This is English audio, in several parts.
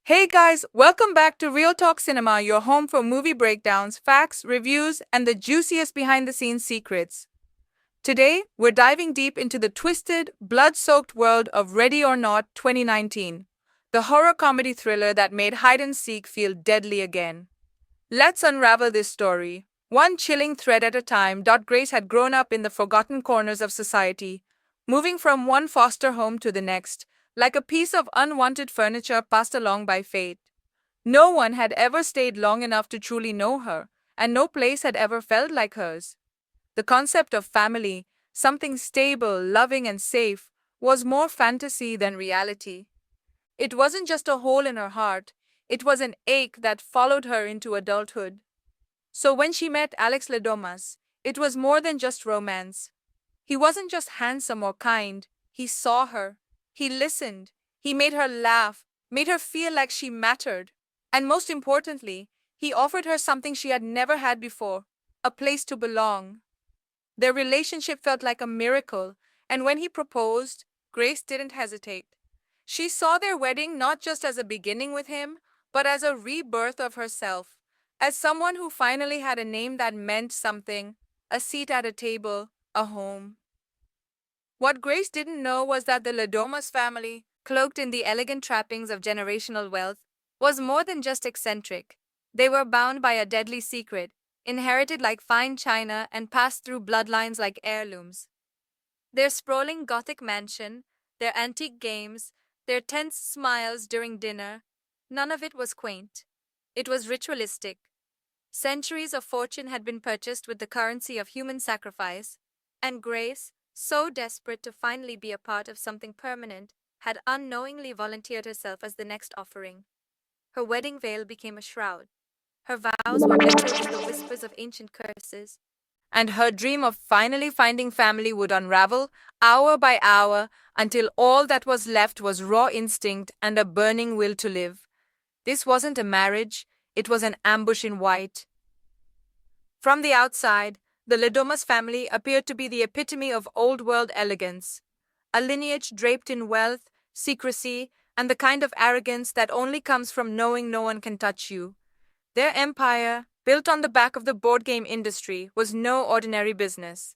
Hey guys, welcome back to Real Talk Cinema, your home for movie breakdowns, facts, reviews, and the juiciest behind the scenes secrets. Today, we're diving deep into the twisted, blood soaked world of Ready or Not 2019, the horror comedy thriller that made hide and seek feel deadly again. Let's unravel this story. One chilling thread at a time, Grace had grown up in the forgotten corners of society, moving from one foster home to the next, like a piece of unwanted furniture passed along by fate. No one had ever stayed long enough to truly know her, and no place had ever felt like hers. The concept of family, something stable, loving, and safe, was more fantasy than reality. It wasn't just a hole in her heart, it was an ache that followed her into adulthood. So when she met Alex Domas, it was more than just romance. He wasn't just handsome or kind, he saw her. He listened. He made her laugh, made her feel like she mattered. And most importantly, he offered her something she had never had before, a place to belong. Their relationship felt like a miracle, and when he proposed, Grace didn't hesitate. She saw their wedding not just as a beginning with him, but as a rebirth of herself, as someone who finally had a name that meant something, a seat at a table, a home. What Grace didn't know was that the Ladomas family, cloaked in the elegant trappings of generational wealth, was more than just eccentric. They were bound by a deadly secret, inherited like fine china and passed through bloodlines like heirlooms. Their sprawling Gothic mansion, their antique games, their tense smiles during dinner, none of it was quaint. It was ritualistic. Centuries of fortune had been purchased with the currency of human sacrifice, and Grace, so desperate to finally be a part of something permanent, had unknowingly volunteered herself as the next offering. Her wedding veil became a shroud. Her vows were echoed in the whispers of ancient curses, and her dream of finally finding family would unravel hour by hour until all that was left was raw instinct and a burning will to live. This wasn't a marriage, it was an ambush in white. From the outside, the Ledomas family appeared to be the epitome of old world elegance, a lineage draped in wealth, secrecy, and the kind of arrogance that only comes from knowing no one can touch you. Their empire, built on the back of the board game industry, was no ordinary business.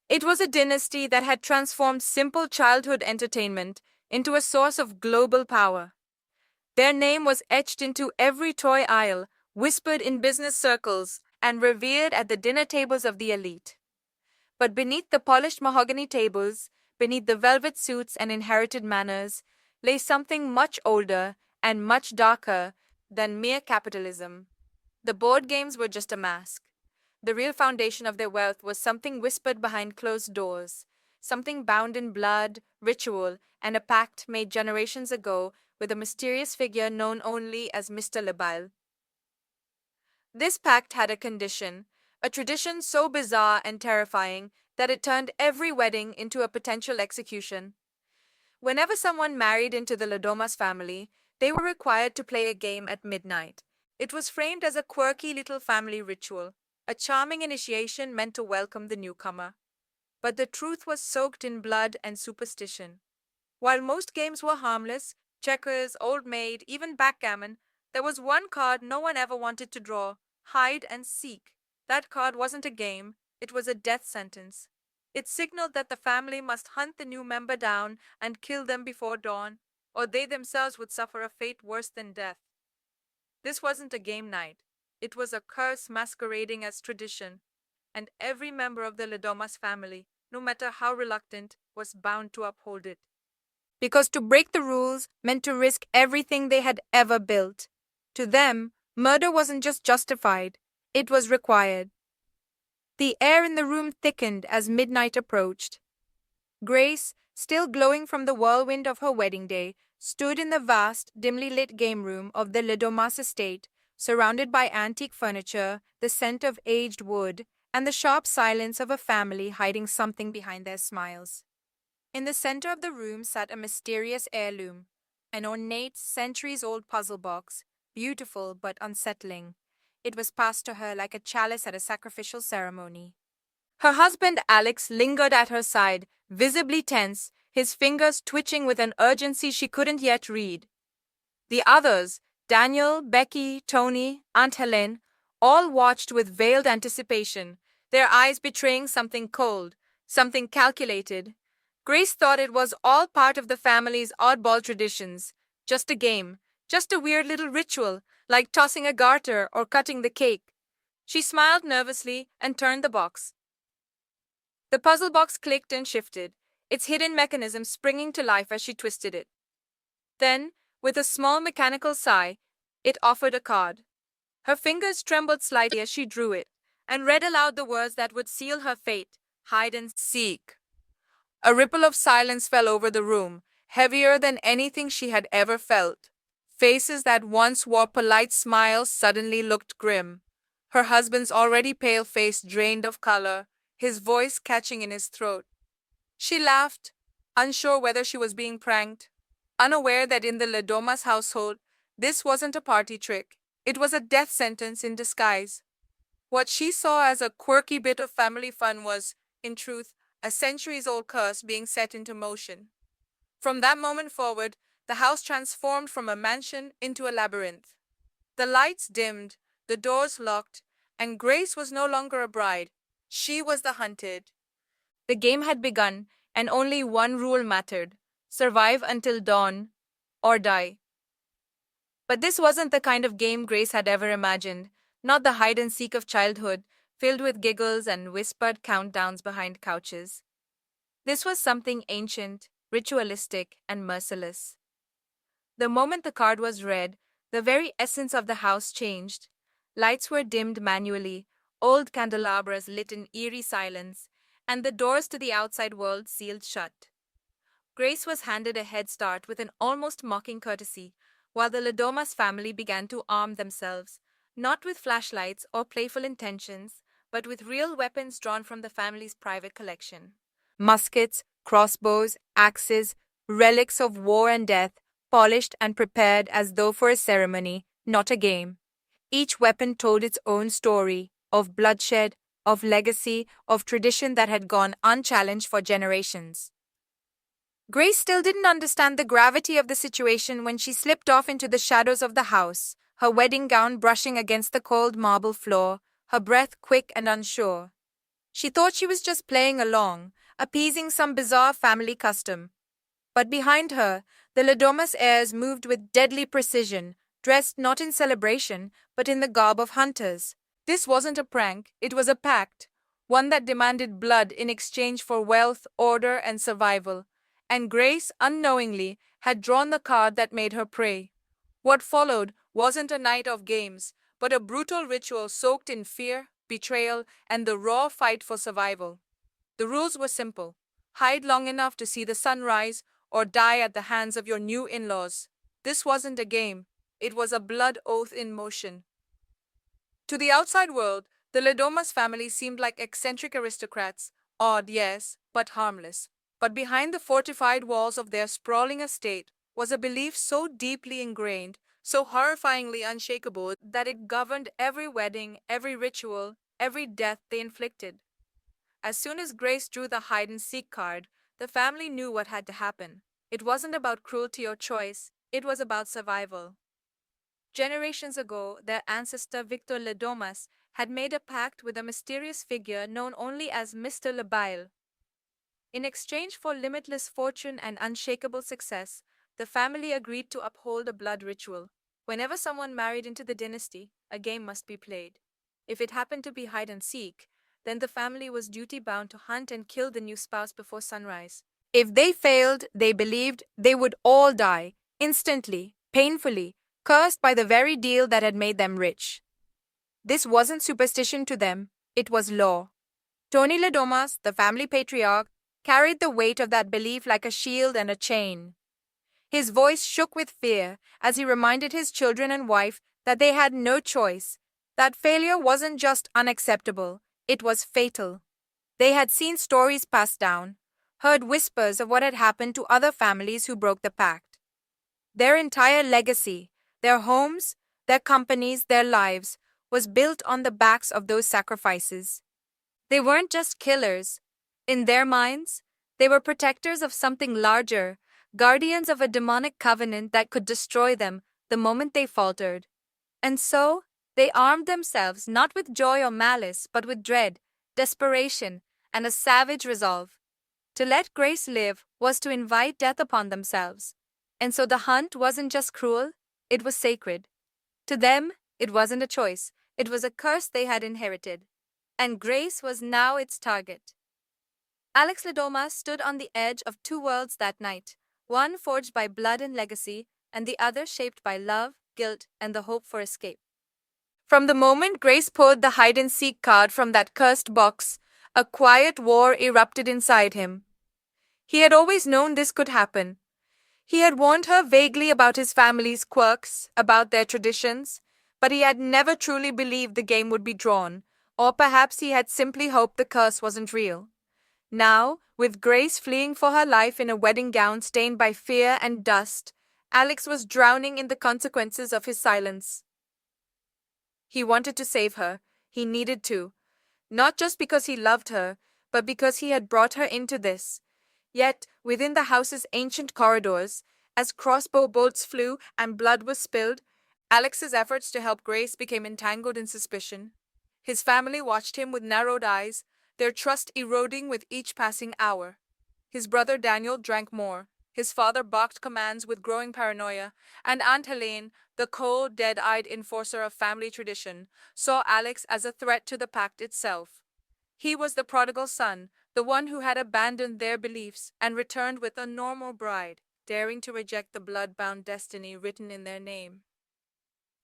It was a dynasty that had transformed simple childhood entertainment into a source of global power. Their name was etched into every toy aisle, whispered in business circles, and revered at the dinner tables of the elite. But beneath the polished mahogany tables, beneath the velvet suits and inherited manners, lay something much older and much darker than mere capitalism. The board games were just a mask. The real foundation of their wealth was something whispered behind closed doors, something bound in blood, ritual, and a pact made generations ago with a mysterious figure known only as Mr. Labile. This pact had a condition, a tradition so bizarre and terrifying that it turned every wedding into a potential execution. Whenever someone married into the Ladomas family, they were required to play a game at midnight. It was framed as a quirky little family ritual, a charming initiation meant to welcome the newcomer. But the truth was soaked in blood and superstition. While most games were harmless, checkers, old maid, even backgammon, there was one card no one ever wanted to draw: hide and seek. That card wasn't a game, it was a death sentence. It signaled that the family must hunt the new member down and kill them before dawn, or they themselves would suffer a fate worse than death. This wasn't a game night. It was a curse masquerading as tradition, and every member of the Ledomas family, no matter how reluctant, was bound to uphold it. Because to break the rules meant to risk everything they had ever built. To them, murder wasn't just justified, it was required. The air in the room thickened as midnight approached. Grace, still glowing from the whirlwind of her wedding day, stood in the vast, dimly lit game room of the Ledomas estate, surrounded by antique furniture, the scent of aged wood, and the sharp silence of a family hiding something behind their smiles. In the center of the room sat a mysterious heirloom, an ornate, centuries-old puzzle box, beautiful but unsettling. It was passed to her like a chalice at a sacrificial ceremony. Her husband Alex lingered at her side, visibly tense, his fingers twitching with an urgency she couldn't yet read. The others, Daniel, Becky, Tony, Aunt Helen, all watched with veiled anticipation, their eyes betraying something cold, something calculated. Grace thought it was all part of the family's oddball traditions, just a game, just a weird little ritual, like tossing a garter or cutting the cake. She smiled nervously and turned the box. The puzzle box clicked and shifted, its hidden mechanism springing to life as she twisted it. Then, with a small mechanical sigh, it offered a card. Her fingers trembled slightly as she drew it, and read aloud the words that would seal her fate: hide and seek. A ripple of silence fell over the room, heavier than anything she had ever felt. Faces that once wore polite smiles suddenly looked grim. Her husband's already pale face drained of color, his voice catching in his throat. She laughed, unsure whether she was being pranked, unaware that in the Domas household, this wasn't a party trick. It was a death sentence in disguise. What she saw as a quirky bit of family fun was, in truth, a centuries-old curse being set into motion. From that moment forward, the house transformed from a mansion into a labyrinth. The lights dimmed, the doors locked, and Grace was no longer a bride. She was the hunted. The game had begun, and only one rule mattered: survive until dawn, or die. But this wasn't the kind of game Grace had ever imagined, not the hide-and-seek of childhood, filled with giggles and whispered countdowns behind couches. This was something ancient, ritualistic, and merciless. The moment the card was read, the very essence of the house changed. Lights were dimmed manually, old candelabras lit in eerie silence, and the doors to the outside world sealed shut. Grace was handed a head start with an almost mocking courtesy, while the Domas family began to arm themselves, not with flashlights or playful intentions, but with real weapons drawn from the family's private collection. Muskets, crossbows, axes, relics of war and death, polished and prepared as though for a ceremony, not a game. Each weapon told its own story, of bloodshed, of legacy, of tradition that had gone unchallenged for generations. Grace still didn't understand the gravity of the situation when she slipped off into the shadows of the house, her wedding gown brushing against the cold marble floor, her breath quick and unsure. She thought she was just playing along, appeasing some bizarre family custom. But behind her, the Domas heirs moved with deadly precision, dressed not in celebration, but in the garb of hunters. This wasn't a prank, it was a pact, one that demanded blood in exchange for wealth, order, and survival. And Grace, unknowingly, had drawn the card that made her prey. What followed wasn't a night of games, but a brutal ritual soaked in fear, betrayal, and the raw fight for survival. The rules were simple: hide long enough to see the sun rise, or die at the hands of your new in-laws. This wasn't a game, it was a blood oath in motion. To the outside world, the Domas family seemed like eccentric aristocrats, odd, yes, but harmless. But behind the fortified walls of their sprawling estate was a belief so deeply ingrained, so horrifyingly unshakable, that it governed every wedding, every ritual, every death they inflicted. As soon as Grace drew the hide-and-seek card, the family knew what had to happen. It wasn't about cruelty or choice, it was about survival. Generations ago, their ancestor Victor Domas had made a pact with a mysterious figure known only as Mr. Labile. In exchange for limitless fortune and unshakable success, the family agreed to uphold a blood ritual. Whenever someone married into the dynasty, a game must be played. If it happened to be hide-and-seek, then the family was duty-bound to hunt and kill the new spouse before sunrise. If they failed, they believed they would all die, instantly, painfully, cursed by the very deal that had made them rich. This wasn't superstition to them, it was law. Tony Domas, the family patriarch, carried the weight of that belief like a shield and a chain. His voice shook with fear as he reminded his children and wife that they had no choice, that failure wasn't just unacceptable, it was fatal. They had seen stories passed down, heard whispers of what had happened to other families who broke the pact. Their entire legacy, their homes, their companies, their lives, was built on the backs of those sacrifices. They weren't just killers. In their minds, they were protectors of something larger, guardians of a demonic covenant that could destroy them, the moment they faltered. And so, they armed themselves not with joy or malice, but with dread, desperation, and a savage resolve. To let Grace live was to invite death upon themselves. And so the hunt wasn't just cruel, it was sacred. To them, it wasn't a choice, it was a curse they had inherited. And Grace was now its target. Alex Domas stood on the edge of two worlds that night, one forged by blood and legacy, and the other shaped by love, guilt, and the hope for escape. From the moment Grace pulled the hide-and-seek card from that cursed box, a quiet war erupted inside him. He had always known this could happen. He had warned her vaguely about his family's quirks, about their traditions, but he had never truly believed the game would be drawn, or perhaps he had simply hoped the curse wasn't real. Now, with Grace fleeing for her life in a wedding gown stained by fear and dust, Alex was drowning in the consequences of his silence. He wanted to save her. He needed to. Not just because he loved her, but because he had brought her into this. Yet, within the house's ancient corridors, as crossbow bolts flew and blood was spilled, Alex's efforts to help Grace became entangled in suspicion. His family watched him with narrowed eyes, their trust eroding with each passing hour. His brother Daniel drank more. His father barked commands with growing paranoia, and Aunt Helene, the cold, dead-eyed enforcer of family tradition, saw Alex as a threat to the pact itself. He was the prodigal son, the one who had abandoned their beliefs and returned with a normal bride, daring to reject the blood-bound destiny written in their name.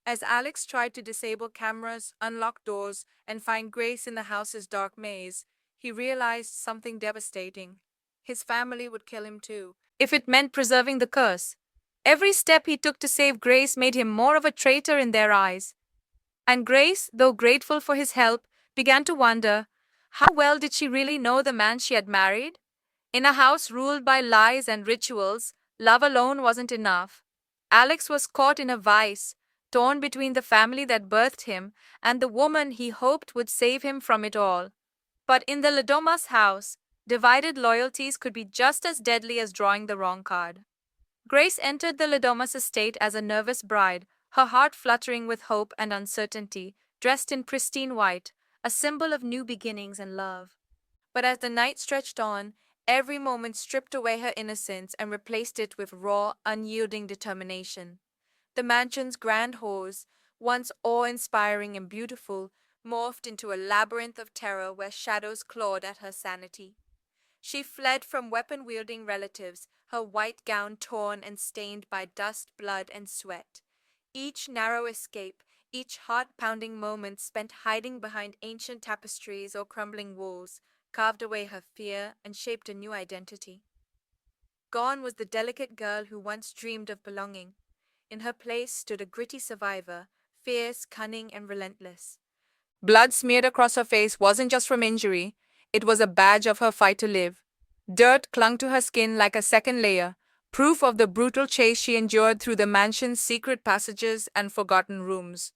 As Alex tried to disable cameras, unlock doors, and find Grace in the house's dark maze, he realized something devastating. His family would kill him too, if it meant preserving the curse. Every step he took to save Grace made him more of a traitor in their eyes. And Grace, though grateful for his help, began to wonder, how well did she really know the man she had married? In a house ruled by lies and rituals, love alone wasn't enough. Alex was caught in a vice, torn between the family that birthed him and the woman he hoped would save him from it all. But in the Domas house, divided loyalties could be just as deadly as drawing the wrong card. Grace entered the Domas estate as a nervous bride, her heart fluttering with hope and uncertainty, dressed in pristine white, a symbol of new beginnings and love. But as the night stretched on, every moment stripped away her innocence and replaced it with raw, unyielding determination. The mansion's grand halls, once awe-inspiring and beautiful, morphed into a labyrinth of terror where shadows clawed at her sanity. She fled from weapon-wielding relatives, her white gown torn and stained by dust, blood, and sweat. Each narrow escape, each heart-pounding moment spent hiding behind ancient tapestries or crumbling walls, carved away her fear and shaped a new identity. Gone was the delicate girl who once dreamed of belonging. In her place stood a gritty survivor, fierce, cunning, and relentless. Blood smeared across her face wasn't just from injury, it was a badge of her fight to live. Dirt clung to her skin like a second layer, proof of the brutal chase she endured through the mansion's secret passages and forgotten rooms.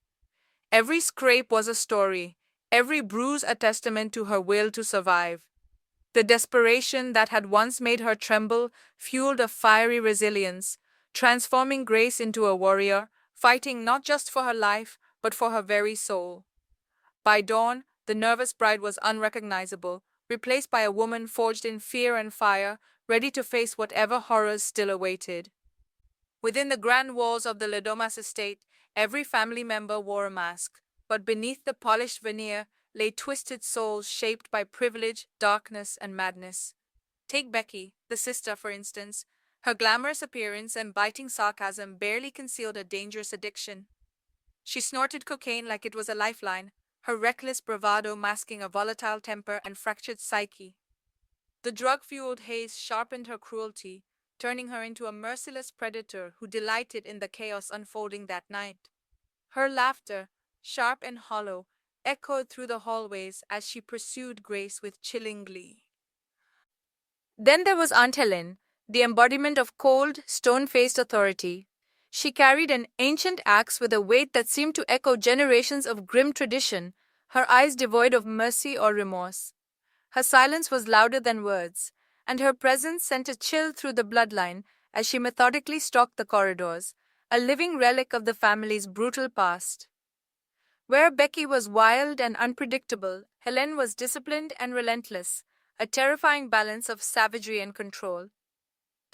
Every scrape was a story, every bruise a testament to her will to survive. The desperation that had once made her tremble fueled a fiery resilience, transforming Grace into a warrior, fighting not just for her life, but for her very soul. By dawn, the nervous bride was unrecognizable, replaced by a woman forged in fear and fire, ready to face whatever horrors still awaited. Within the grand walls of the Domas estate, every family member wore a mask, but beneath the polished veneer lay twisted souls shaped by privilege, darkness, and madness. Take Becky, the sister, for instance. Her glamorous appearance and biting sarcasm barely concealed a dangerous addiction. She snorted cocaine like it was a lifeline, her reckless bravado masking a volatile temper and fractured psyche. The drug-fueled haze sharpened her cruelty, turning her into a merciless predator who delighted in the chaos unfolding that night. Her laughter, sharp and hollow, echoed through the hallways as she pursued Grace with chilling glee. Then there was Aunt Helene, the embodiment of cold, stone-faced authority. She carried an ancient axe with a weight that seemed to echo generations of grim tradition, her eyes devoid of mercy or remorse. Her silence was louder than words, and her presence sent a chill through the bloodline as she methodically stalked the corridors, a living relic of the family's brutal past. Where Becky was wild and unpredictable, Helen was disciplined and relentless, a terrifying balance of savagery and control.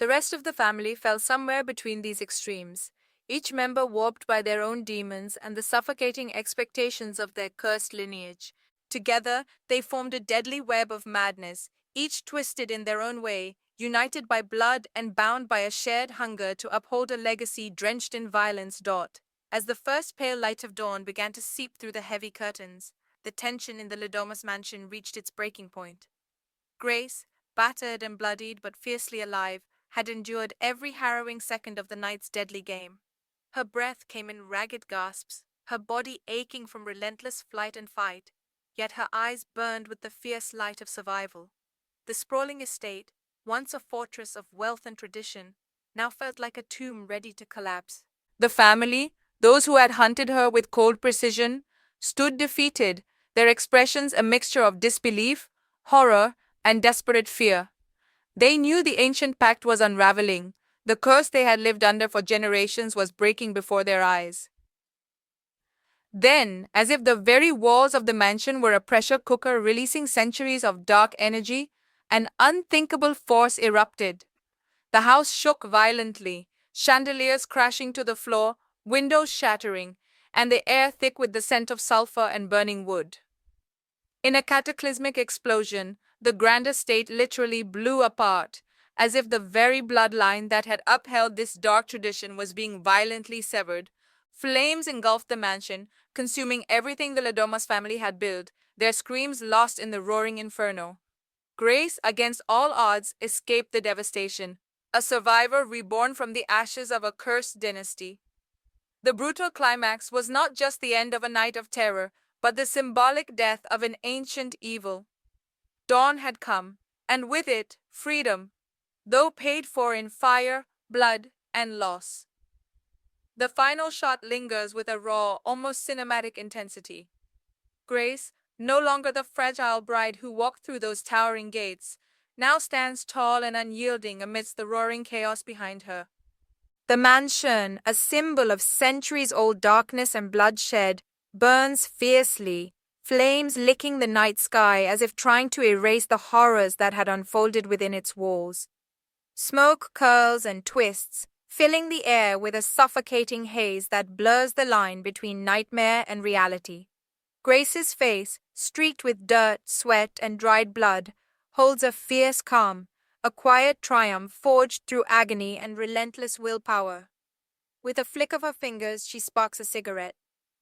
The rest of the family fell somewhere between these extremes, each member warped by their own demons and the suffocating expectations of their cursed lineage. Together, they formed a deadly web of madness, each twisted in their own way, united by blood and bound by a shared hunger to uphold a legacy drenched in violence. As the first pale light of dawn began to seep through the heavy curtains, the tension in the Domas mansion reached its breaking point. Grace, battered and bloodied but fiercely alive, had endured every harrowing second of the night's deadly game. Her breath came in ragged gasps, her body aching from relentless flight and fight, yet her eyes burned with the fierce light of survival. The sprawling estate, once a fortress of wealth and tradition, now felt like a tomb ready to collapse. The family, those who had hunted her with cold precision, stood defeated, their expressions a mixture of disbelief, horror, and desperate fear. They knew the ancient pact was unraveling. The curse they had lived under for generations was breaking before their eyes. Then, as if the very walls of the mansion were a pressure cooker releasing centuries of dark energy, an unthinkable force erupted. The house shook violently, chandeliers crashing to the floor, windows shattering, and the air thick with the scent of sulfur and burning wood. In a cataclysmic explosion, the grand estate literally blew apart, as if the very bloodline that had upheld this dark tradition was being violently severed. Flames engulfed the mansion, consuming everything the Domas family had built, their screams lost in the roaring inferno. Grace, against all odds, escaped the devastation, a survivor reborn from the ashes of a cursed dynasty. The brutal climax was not just the end of a night of terror, but the symbolic death of an ancient evil. Dawn had come, and with it, freedom, though paid for in fire, blood, and loss. The final shot lingers with a raw, almost cinematic intensity. Grace, no longer the fragile bride who walked through those towering gates, now stands tall and unyielding amidst the roaring chaos behind her. The mansion, a symbol of centuries-old darkness and bloodshed, burns fiercely, flames licking the night sky as if trying to erase the horrors that had unfolded within its walls. Smoke curls and twists, filling the air with a suffocating haze that blurs the line between nightmare and reality. Grace's face, streaked with dirt, sweat, and dried blood, holds a fierce calm, a quiet triumph forged through agony and relentless willpower. With a flick of her fingers, she sparks a cigarette,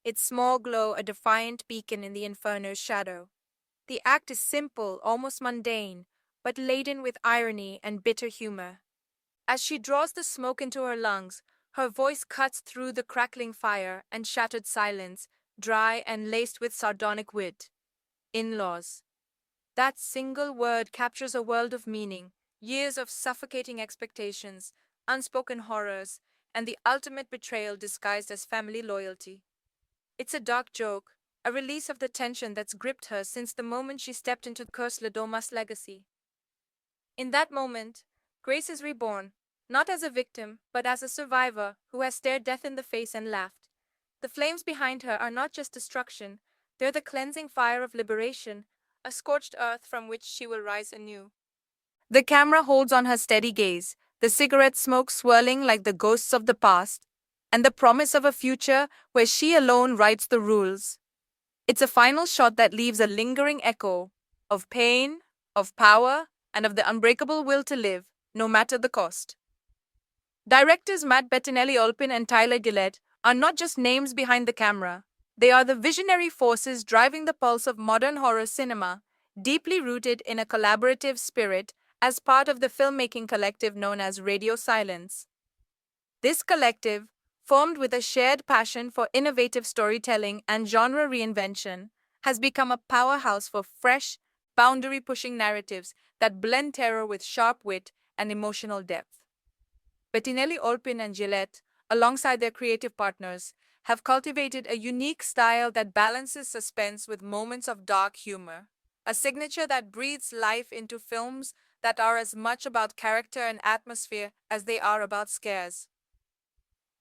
its small glow a defiant beacon in the inferno's shadow. The act is simple, almost mundane, but laden with irony and bitter humor. As she draws the smoke into her lungs, her voice cuts through the crackling fire and shattered silence, dry and laced with sardonic wit. In-laws. That single word captures a world of meaning, years of suffocating expectations, unspoken horrors, and the ultimate betrayal disguised as family loyalty. It's a dark joke, a release of the tension that's gripped her since the moment she stepped into the cursed Domas legacy. In that moment, Grace is reborn, not as a victim, but as a survivor who has stared death in the face and laughed. The flames behind her are not just destruction, they're the cleansing fire of liberation, a scorched earth from which she will rise anew. The camera holds on her steady gaze, the cigarette smoke swirling like the ghosts of the past, and the promise of a future where she alone writes the rules. It's a final shot that leaves a lingering echo of pain, of power, and of the unbreakable will to live, no matter the cost. Directors Matt Bettinelli-Olpin and Tyler Gillette are not just names behind the camera. They are the visionary forces driving the pulse of modern horror cinema, deeply rooted in a collaborative spirit as part of the filmmaking collective known as Radio Silence. This collective, formed with a shared passion for innovative storytelling and genre reinvention, has become a powerhouse for fresh, boundary-pushing narratives that blend terror with sharp wit and emotional depth. Bettinelli-Olpin and Gillette, alongside their creative partners, have cultivated a unique style that balances suspense with moments of dark humor, a signature that breathes life into films that are as much about character and atmosphere as they are about scares.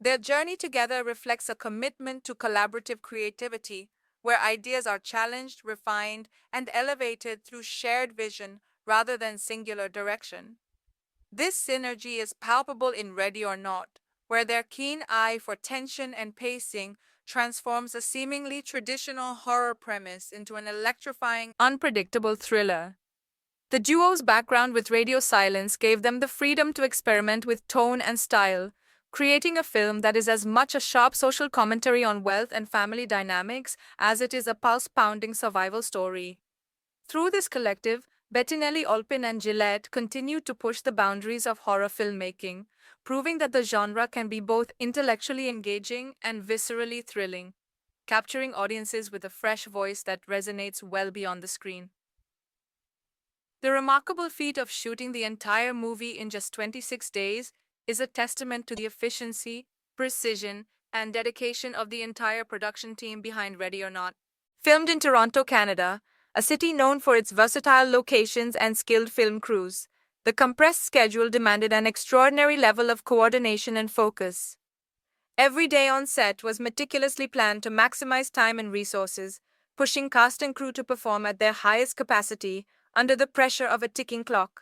Their journey together reflects a commitment to collaborative creativity, where ideas are challenged, refined, and elevated through shared vision rather than singular direction. This synergy is palpable in Ready or Not, where their keen eye for tension and pacing transforms a seemingly traditional horror premise into an electrifying, unpredictable thriller. The duo's background with radio silence gave them the freedom to experiment with tone and style, creating a film that is as much a sharp social commentary on wealth and family dynamics as it is a pulse pounding survival story. Through this collective, Bettinelli, Olpin, and Gillette continue to push the boundaries of horror filmmaking, proving that the genre can be both intellectually engaging and viscerally thrilling, capturing audiences with a fresh voice that resonates well beyond the screen. The remarkable feat of shooting the entire movie in just 26 days is a testament to the efficiency, precision, and dedication of the entire production team behind Ready or Not. Filmed in Toronto, Canada, a city known for its versatile locations and skilled film crews, the compressed schedule demanded an extraordinary level of coordination and focus. Every day on set was meticulously planned to maximize time and resources, pushing cast and crew to perform at their highest capacity under the pressure of a ticking clock.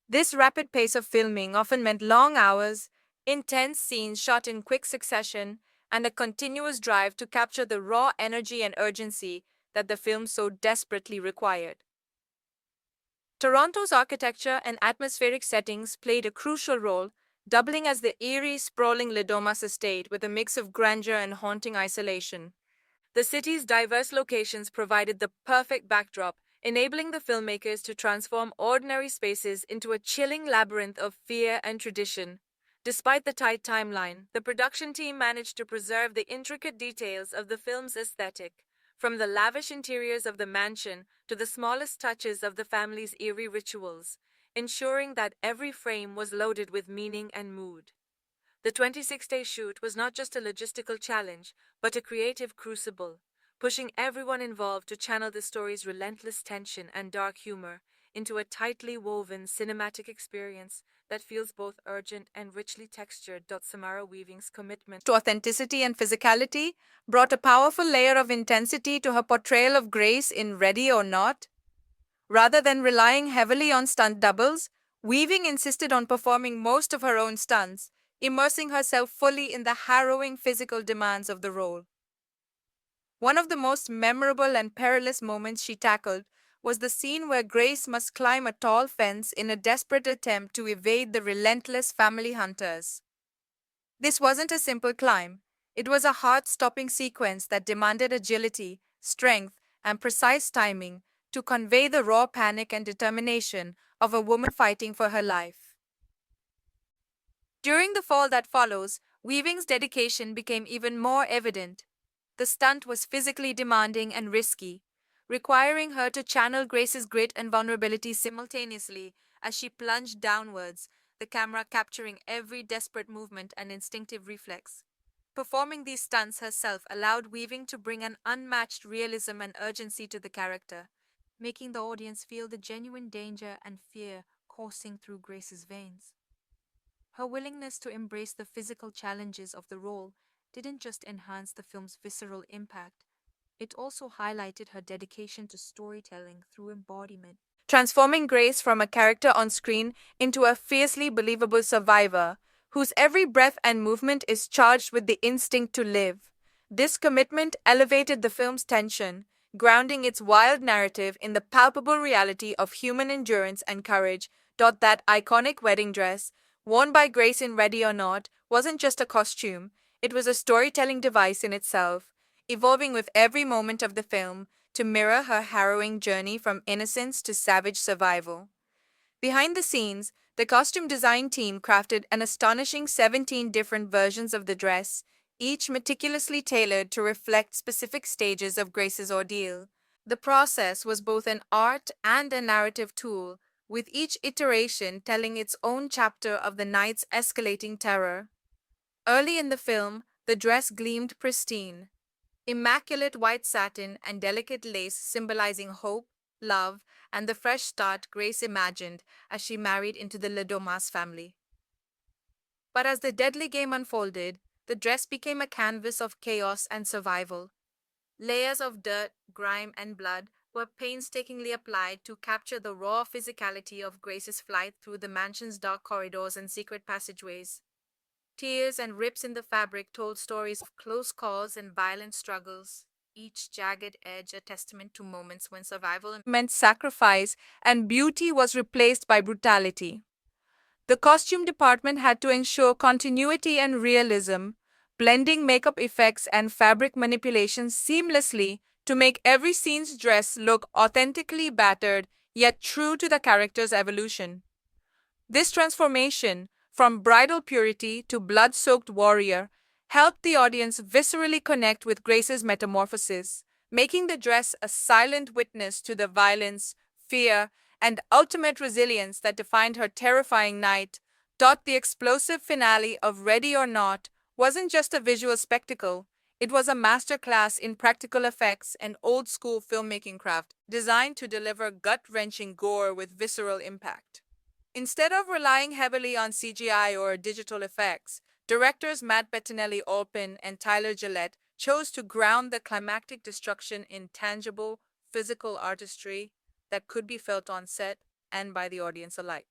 This rapid pace of filming often meant long hours, intense scenes shot in quick succession, and a continuous drive to capture the raw energy and urgency that the film so desperately required. Toronto's architecture and atmospheric settings played a crucial role, doubling as the eerie, sprawling Domas estate with a mix of grandeur and haunting isolation. The city's diverse locations provided the perfect backdrop, enabling the filmmakers to transform ordinary spaces into a chilling labyrinth of fear and tradition. Despite the tight timeline, the production team managed to preserve the intricate details of the film's aesthetic, from the lavish interiors of the mansion to the smallest touches of the family's eerie rituals, ensuring that every frame was loaded with meaning and mood. The 26-day shoot was not just a logistical challenge, but a creative crucible, pushing everyone involved to channel the story's relentless tension and dark humor into a tightly woven cinematic experience that feels both urgent and richly textured. Samara Weaving's commitment to authenticity and physicality brought a powerful layer of intensity to her portrayal of Grace in Ready or Not. Rather than relying heavily on stunt doubles, Weaving insisted on performing most of her own stunts, immersing herself fully in the harrowing physical demands of the role. One of the most memorable and perilous moments she tackled was the scene where Grace must climb a tall fence in a desperate attempt to evade the relentless family hunters. This wasn't a simple climb. It was a heart-stopping sequence that demanded agility, strength, and precise timing to convey the raw panic and determination of a woman fighting for her life. During the fall that follows, Weaving's dedication became even more evident. The stunt was physically demanding and risky, requiring her to channel Grace's grit and vulnerability simultaneously as she plunged downwards, the camera capturing every desperate movement and instinctive reflex. Performing these stunts herself allowed Weaving to bring an unmatched realism and urgency to the character, making the audience feel the genuine danger and fear coursing through Grace's veins. Her willingness to embrace the physical challenges of the role didn't just enhance the film's visceral impact, it also highlighted her dedication to storytelling through embodiment, transforming Grace from a character on screen into a fiercely believable survivor whose every breath and movement is charged with the instinct to live. This commitment elevated the film's tension, grounding its wild narrative in the palpable reality of human endurance and courage. That iconic wedding dress, worn by Grace in Ready or Not, wasn't just a costume, it was a storytelling device in itself, evolving with every moment of the film to mirror her harrowing journey from innocence to savage survival. Behind the scenes, the costume design team crafted an astonishing 17 different versions of the dress, each meticulously tailored to reflect specific stages of Grace's ordeal. The process was both an art and a narrative tool, with each iteration telling its own chapter of the night's escalating terror. Early in the film, the dress gleamed pristine, immaculate white satin and delicate lace symbolizing hope, love, and the fresh start Grace imagined as she married into the Domas family. But as the deadly game unfolded, the dress became a canvas of chaos and survival. Layers of dirt, grime, and blood were painstakingly applied to capture the raw physicality of Grace's flight through the mansion's dark corridors and secret passageways. Tears and rips in the fabric told stories of close calls and violent struggles, each jagged edge a testament to moments when survival meant sacrifice and beauty was replaced by brutality. The costume department had to ensure continuity and realism, blending makeup effects and fabric manipulations seamlessly to make every scene's dress look authentically battered yet true to the character's evolution. This transformation, from bridal purity to blood soaked warrior, helped the audience viscerally connect with Grace's metamorphosis, making the dress a silent witness to the violence, fear, and ultimate resilience that defined her terrifying night. The explosive finale of Ready or Not wasn't just a visual spectacle, it was a masterclass in practical effects and old school filmmaking craft designed to deliver gut wrenching gore with visceral impact. Instead of relying heavily on CGI or digital effects, directors Matt Bettinelli-Olpin and Tyler Gillette chose to ground the climactic destruction in tangible, physical artistry that could be felt on set and by the audience alike.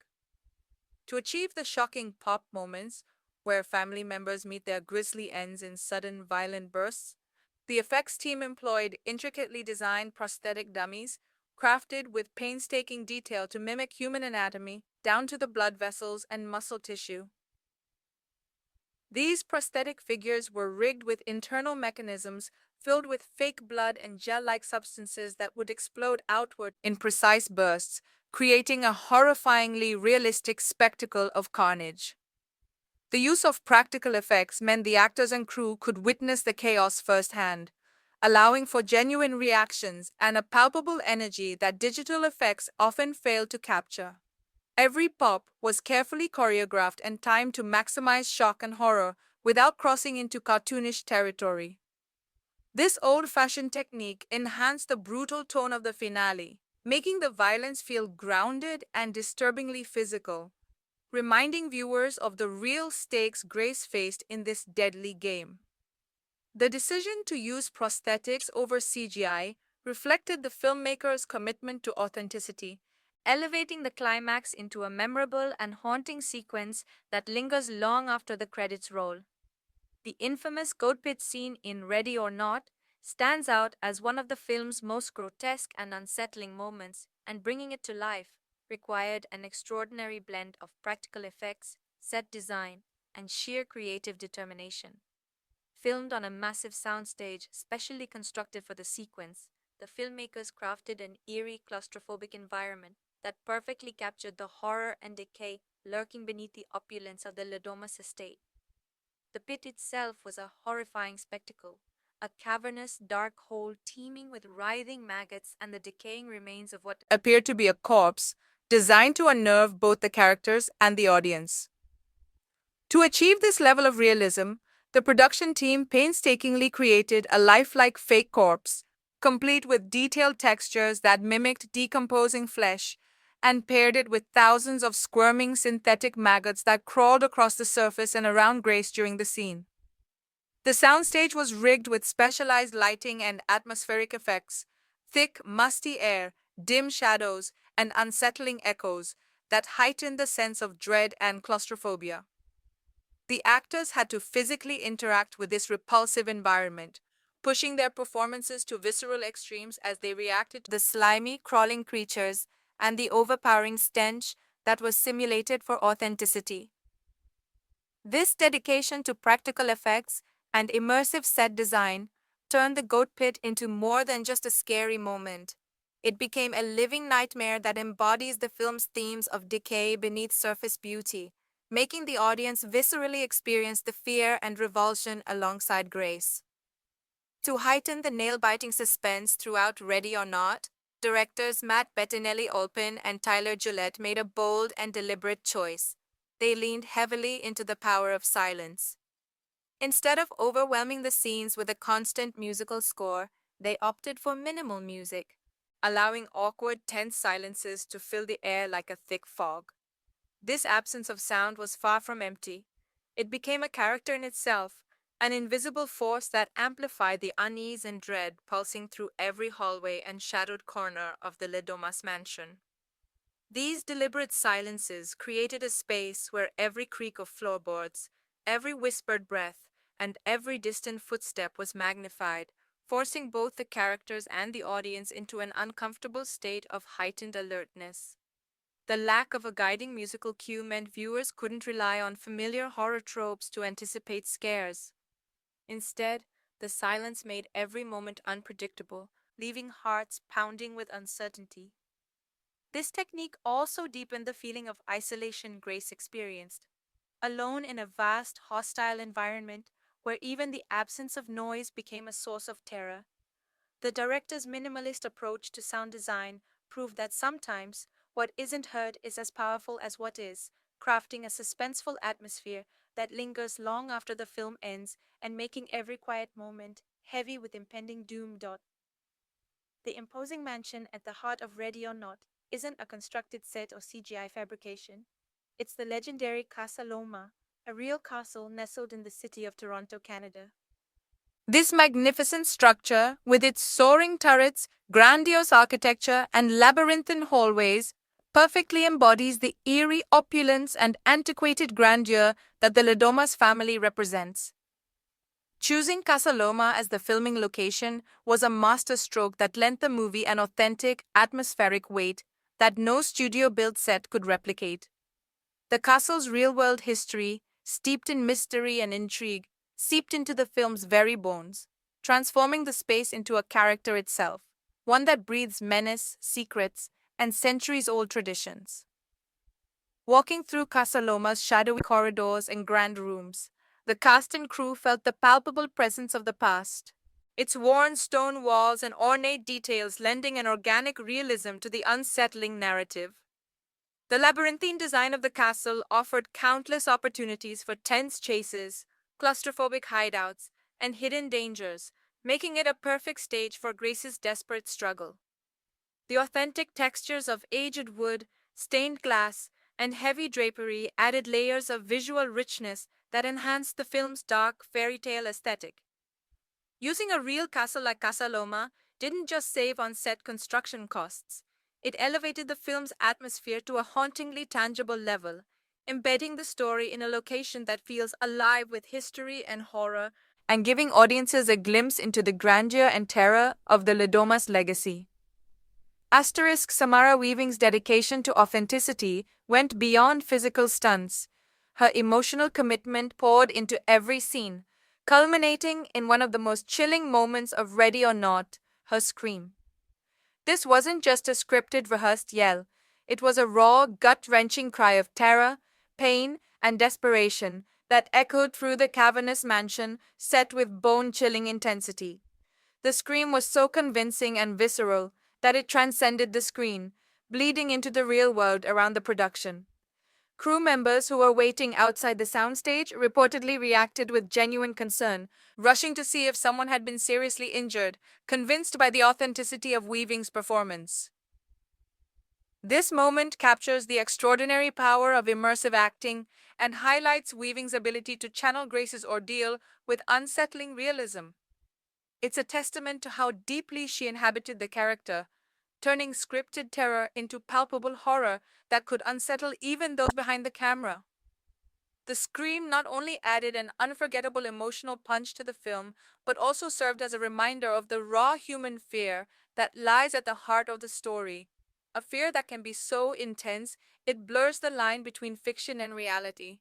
To achieve the shocking pop moments, where family members meet their grisly ends in sudden violent bursts, the effects team employed intricately designed prosthetic dummies crafted with painstaking detail to mimic human anatomy down to the blood vessels and muscle tissue. These prosthetic figures were rigged with internal mechanisms filled with fake blood and gel-like substances that would explode outward in precise bursts, creating a horrifyingly realistic spectacle of carnage. The use of practical effects meant the actors and crew could witness the chaos firsthand, allowing for genuine reactions and a palpable energy that digital effects often fail to capture. Every pop was carefully choreographed and timed to maximize shock and horror without crossing into cartoonish territory. This old-fashioned technique enhanced the brutal tone of the finale, making the violence feel grounded and disturbingly physical, reminding viewers of the real stakes Grace faced in this deadly game. The decision to use prosthetics over CGI reflected the filmmaker's commitment to authenticity, elevating the climax into a memorable and haunting sequence that lingers long after the credits roll. The infamous goat pit scene in Ready or Not stands out as one of the film's most grotesque and unsettling moments, and bringing it to life required an extraordinary blend of practical effects, set design, and sheer creative determination. Filmed on a massive soundstage specially constructed for the sequence, the filmmakers crafted an eerie, claustrophobic environment that perfectly captured the horror and decay lurking beneath the opulence of the Domas estate. The pit itself was a horrifying spectacle, a cavernous, dark hole teeming with writhing maggots and the decaying remains of what appeared to be a corpse, designed to unnerve both the characters and the audience. To achieve this level of realism, the production team painstakingly created a lifelike fake corpse, complete with detailed textures that mimicked decomposing flesh, and paired it with thousands of squirming synthetic maggots that crawled across the surface and around Grace during the scene. The soundstage was rigged with specialized lighting and atmospheric effects, thick, musty air, dim shadows, and unsettling echoes that heightened the sense of dread and claustrophobia. The actors had to physically interact with this repulsive environment, pushing their performances to visceral extremes as they reacted to the slimy, crawling creatures and the overpowering stench that was simulated for authenticity. This dedication to practical effects and immersive set design turned the goat pit into more than just a scary moment. It became a living nightmare that embodies the film's themes of decay beneath surface beauty, making the audience viscerally experience the fear and revulsion alongside Grace. To heighten the nail-biting suspense throughout Ready or Not, directors Matt Bettinelli-Olpin and Tyler Gillette made a bold and deliberate choice. They leaned heavily into the power of silence. Instead of overwhelming the scenes with a constant musical score, they opted for minimal music, allowing awkward, tense silences to fill the air like a thick fog. This absence of sound was far from empty. It became a character in itself, an invisible force that amplified the unease and dread pulsing through every hallway and shadowed corner of the Domas mansion. These deliberate silences created a space where every creak of floorboards, every whispered breath, and every distant footstep was magnified, forcing both the characters and the audience into an uncomfortable state of heightened alertness. The lack of a guiding musical cue meant viewers couldn't rely on familiar horror tropes to anticipate scares. Instead, the silence made every moment unpredictable, leaving hearts pounding with uncertainty. This technique also deepened the feeling of isolation Grace experienced, alone in a vast, hostile environment where even the absence of noise became a source of terror. The director's minimalist approach to sound design proved that sometimes what isn't heard is as powerful as what is, crafting a suspenseful atmosphere that lingers long after the film ends and making every quiet moment heavy with impending doom. The imposing mansion at the heart of Ready or Not isn't a constructed set or CGI fabrication. It's the legendary Casa Loma, a real castle nestled in the city of Toronto, Canada. This magnificent structure, with its soaring turrets, grandiose architecture, and labyrinthine hallways, perfectly embodies the eerie opulence and antiquated grandeur that the Domas family represents. Choosing Casa Loma as the filming location was a masterstroke that lent the movie an authentic, atmospheric weight that no studio-built set could replicate. The castle's real-world history, steeped in mystery and intrigue, seeped into the film's very bones, transforming the space into a character itself, one that breathes menace, secrets, and centuries-old traditions. Walking through Casa Loma's shadowy corridors and grand rooms, the cast and crew felt the palpable presence of the past, its worn stone walls and ornate details lending an organic realism to the unsettling narrative. The labyrinthine design of the castle offered countless opportunities for tense chases, claustrophobic hideouts, and hidden dangers, making it a perfect stage for Grace's desperate struggle. The authentic textures of aged wood, stained glass, and heavy drapery added layers of visual richness that enhanced the film's dark fairy tale aesthetic. Using a real castle like Casa Loma didn't just save on set construction costs, it elevated the film's atmosphere to a hauntingly tangible level, embedding the story in a location that feels alive with history and horror, and giving audiences a glimpse into the grandeur and terror of the Domas legacy. Samara Weaving's dedication to authenticity went beyond physical stunts. Her emotional commitment poured into every scene, culminating in one of the most chilling moments of Ready or Not, her scream. This wasn't just a scripted, rehearsed yell. It was a raw, gut-wrenching cry of terror, pain, and desperation that echoed through the cavernous mansion, set with bone-chilling intensity. The scream was so convincing and visceral that it transcended the screen, bleeding into the real world around the production. Crew members who were waiting outside the soundstage reportedly reacted with genuine concern, rushing to see if someone had been seriously injured, convinced by the authenticity of Weaving's performance. This moment captures the extraordinary power of immersive acting and highlights Weaving's ability to channel Grace's ordeal with unsettling realism. It's a testament to how deeply she inhabited the character, turning scripted terror into palpable horror that could unsettle even those behind the camera. The scream not only added an unforgettable emotional punch to the film, but also served as a reminder of the raw human fear that lies at the heart of the story. A fear that can be so intense, it blurs the line between fiction and reality.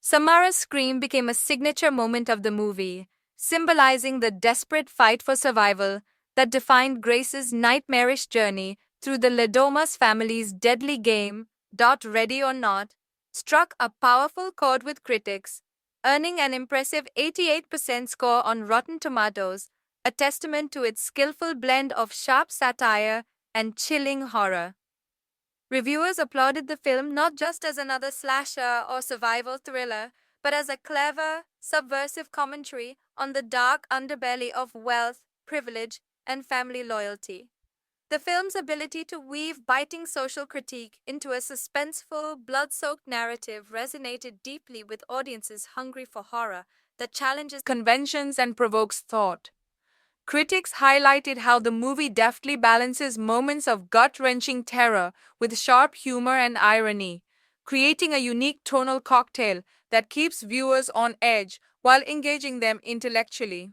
Samara's scream became a signature moment of the movie, symbolizing the desperate fight for survival that defined Grace's nightmarish journey through the Domas family's deadly game. Ready or Not struck a powerful chord with critics, earning an impressive 88% score on Rotten Tomatoes, a testament to its skillful blend of sharp satire and chilling horror. Reviewers applauded the film not just as another slasher or survival thriller, but as a clever, subversive commentary on the dark underbelly of wealth, privilege, and family loyalty. The film's ability to weave biting social critique into a suspenseful, blood-soaked narrative resonated deeply with audiences hungry for horror that challenges conventions and provokes thought. Critics highlighted how the movie deftly balances moments of gut-wrenching terror with sharp humor and irony, creating a unique tonal cocktail that keeps viewers on edge while engaging them intellectually.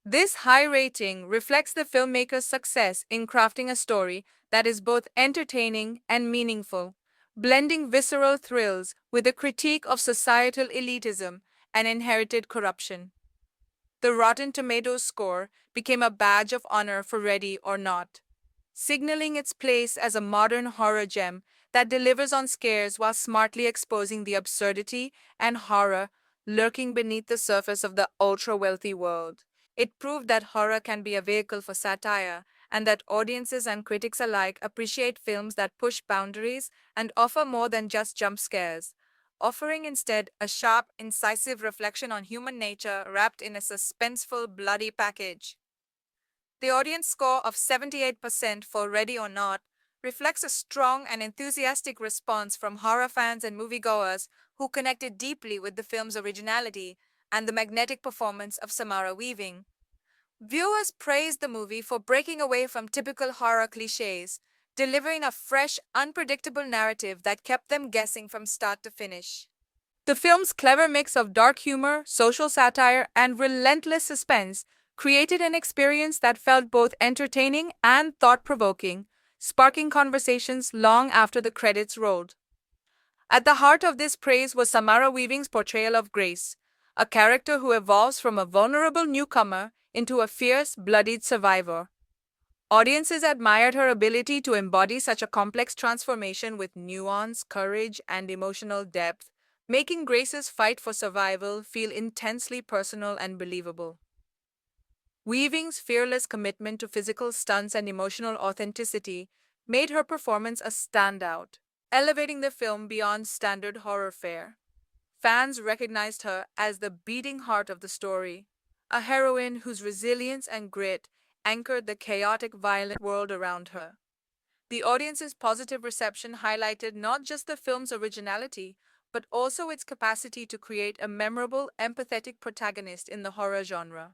This high rating reflects the filmmaker's success in crafting a story that is both entertaining and meaningful, blending visceral thrills with a critique of societal elitism and inherited corruption. The Rotten Tomatoes score became a badge of honor for Ready or Not, signaling its place as a modern horror gem that delivers on scares while smartly exposing the absurdity and horror lurking beneath the surface of the ultra wealthy world. It proved that horror can be a vehicle for satire, and that audiences and critics alike appreciate films that push boundaries and offer more than just jump scares, offering instead a sharp, incisive reflection on human nature wrapped in a suspenseful, bloody package. The audience score of 78% for Ready or Not reflects a strong and enthusiastic response from horror fans and moviegoers who connected deeply with the film's originality and the magnetic performance of Samara Weaving. Viewers praised the movie for breaking away from typical horror cliches, delivering a fresh, unpredictable narrative that kept them guessing from start to finish. The film's clever mix of dark humor, social satire, and relentless suspense created an experience that felt both entertaining and thought provoking, sparking conversations long after the credits rolled. At the heart of this praise was Samara Weaving's portrayal of Grace, a character who evolves from a vulnerable newcomer into a fierce, bloodied survivor. Audiences admired her ability to embody such a complex transformation with nuance, courage, and emotional depth, making Grace's fight for survival feel intensely personal and believable. Weaving's fearless commitment to physical stunts and emotional authenticity made her performance a standout, elevating the film beyond standard horror fare. Fans recognized her as the beating heart of the story, a heroine whose resilience and grit anchored the chaotic, violent world around her. The audience's positive reception highlighted not just the film's originality, but also its capacity to create a memorable, empathetic protagonist in the horror genre.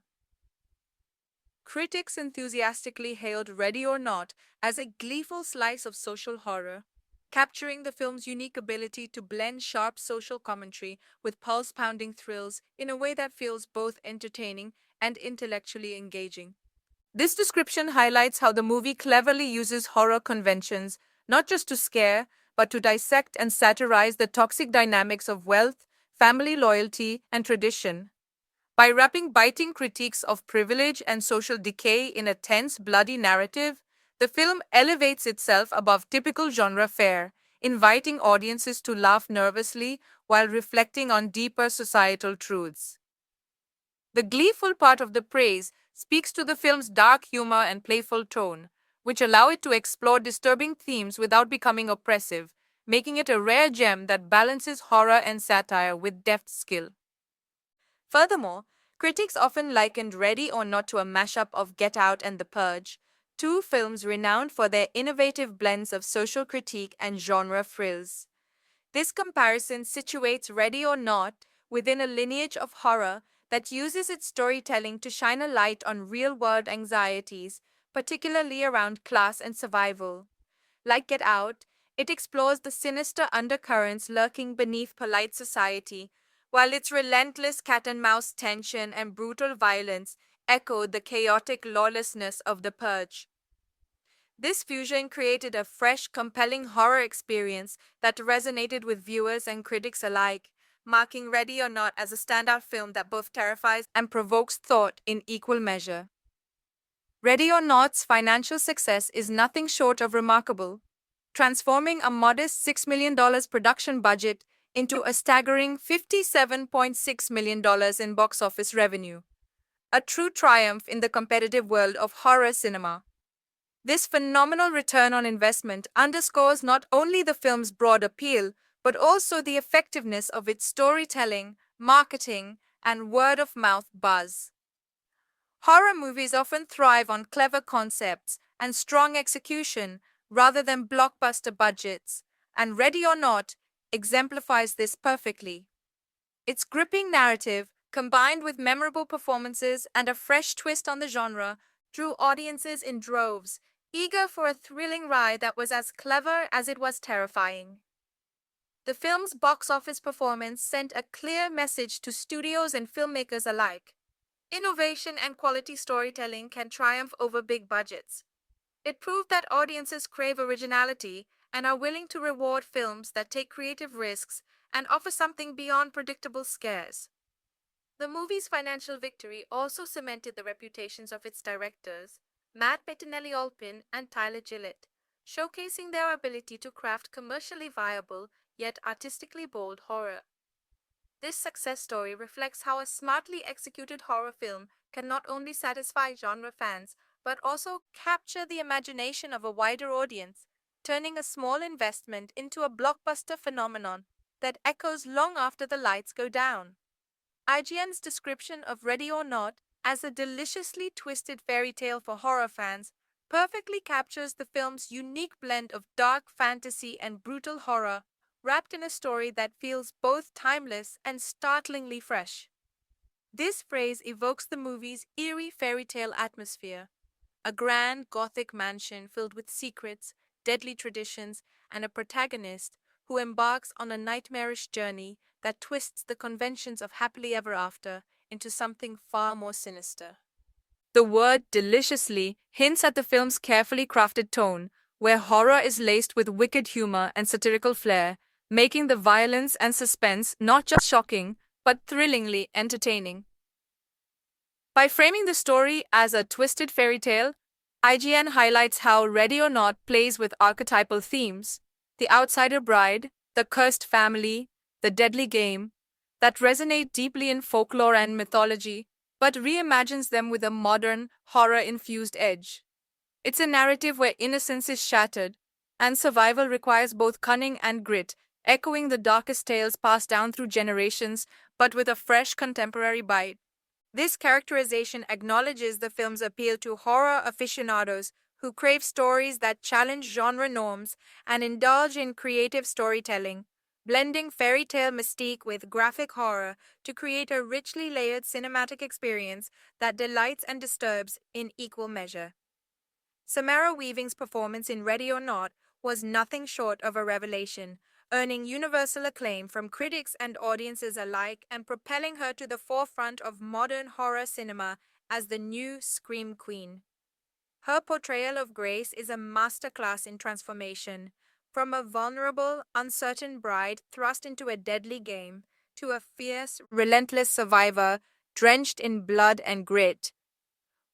Critics enthusiastically hailed Ready or Not as a gleeful slice of social horror, capturing the film's unique ability to blend sharp social commentary with pulse-pounding thrills in a way that feels both entertaining and intellectually engaging. This description highlights how the movie cleverly uses horror conventions not just to scare, but to dissect and satirize the toxic dynamics of wealth, family loyalty, and tradition. By wrapping biting critiques of privilege and social decay in a tense, bloody narrative, the film elevates itself above typical genre fare, inviting audiences to laugh nervously while reflecting on deeper societal truths. The gleeful part of the praise speaks to the film's dark humor and playful tone, which allow it to explore disturbing themes without becoming oppressive, making it a rare gem that balances horror and satire with deft skill. Furthermore, critics often likened Ready or Not to a mashup of Get Out and The Purge, two films renowned for their innovative blends of social critique and genre frills. This comparison situates Ready or Not within a lineage of horror that uses its storytelling to shine a light on real-world anxieties, particularly around class and survival. Like Get Out, it explores the sinister undercurrents lurking beneath polite society, while its relentless cat-and-mouse tension and brutal violence echoed the chaotic lawlessness of The Purge. This fusion created a fresh, compelling horror experience that resonated with viewers and critics alike, marking Ready or Not as a standout film that both terrifies and provokes thought in equal measure. Ready or Not's financial success is nothing short of remarkable, transforming a modest $6 million production budget into a staggering $57.6 million in box office revenue. A true triumph in the competitive world of horror cinema. This phenomenal return on investment underscores not only the film's broad appeal, but also the effectiveness of its storytelling, marketing, and word-of-mouth buzz. Horror movies often thrive on clever concepts and strong execution rather than blockbuster budgets, and Ready or Not exemplifies this perfectly. Its gripping narrative, combined with memorable performances and a fresh twist on the genre, drew audiences in droves, eager for a thrilling ride that was as clever as it was terrifying. The film's box office performance sent a clear message to studios and filmmakers alike. Innovation and quality storytelling can triumph over big budgets. It proved that audiences crave originality and are willing to reward films that take creative risks and offer something beyond predictable scares. The movie's financial victory also cemented the reputations of its directors, Matt Bettinelli-Olpin and Tyler Gillett, showcasing their ability to craft commercially viable yet artistically bold horror. This success story reflects how a smartly executed horror film can not only satisfy genre fans but also capture the imagination of a wider audience, turning a small investment into a blockbuster phenomenon that echoes long after the lights go down. IGN's description of Ready or Not as a deliciously twisted fairy tale for horror fans perfectly captures the film's unique blend of dark fantasy and brutal horror, wrapped in a story that feels both timeless and startlingly fresh. This phrase evokes the movie's eerie fairy tale atmosphere, a grand Gothic mansion filled with secrets, deadly traditions, and a protagonist who embarks on a nightmarish journey that twists the conventions of happily ever after into something far more sinister. The word deliciously hints at the film's carefully crafted tone, where horror is laced with wicked humor and satirical flair, making the violence and suspense not just shocking, but thrillingly entertaining. By framing the story as a twisted fairy tale, IGN highlights how Ready or Not plays with archetypal themes: the outsider bride, the cursed family, the deadly game, that resonate deeply in folklore and mythology, but reimagines them with a modern, horror-infused edge. It's a narrative where innocence is shattered, and survival requires both cunning and grit, echoing the darkest tales passed down through generations, but with a fresh contemporary bite. This characterization acknowledges the film's appeal to horror aficionados who crave stories that challenge genre norms and indulge in creative storytelling, blending fairy tale mystique with graphic horror to create a richly layered cinematic experience that delights and disturbs in equal measure. Samara Weaving's performance in Ready or Not was nothing short of a revelation, earning universal acclaim from critics and audiences alike and propelling her to the forefront of modern horror cinema as the new Scream Queen. Her portrayal of Grace is a masterclass in transformation, from a vulnerable, uncertain bride thrust into a deadly game to a fierce, relentless survivor drenched in blood and grit.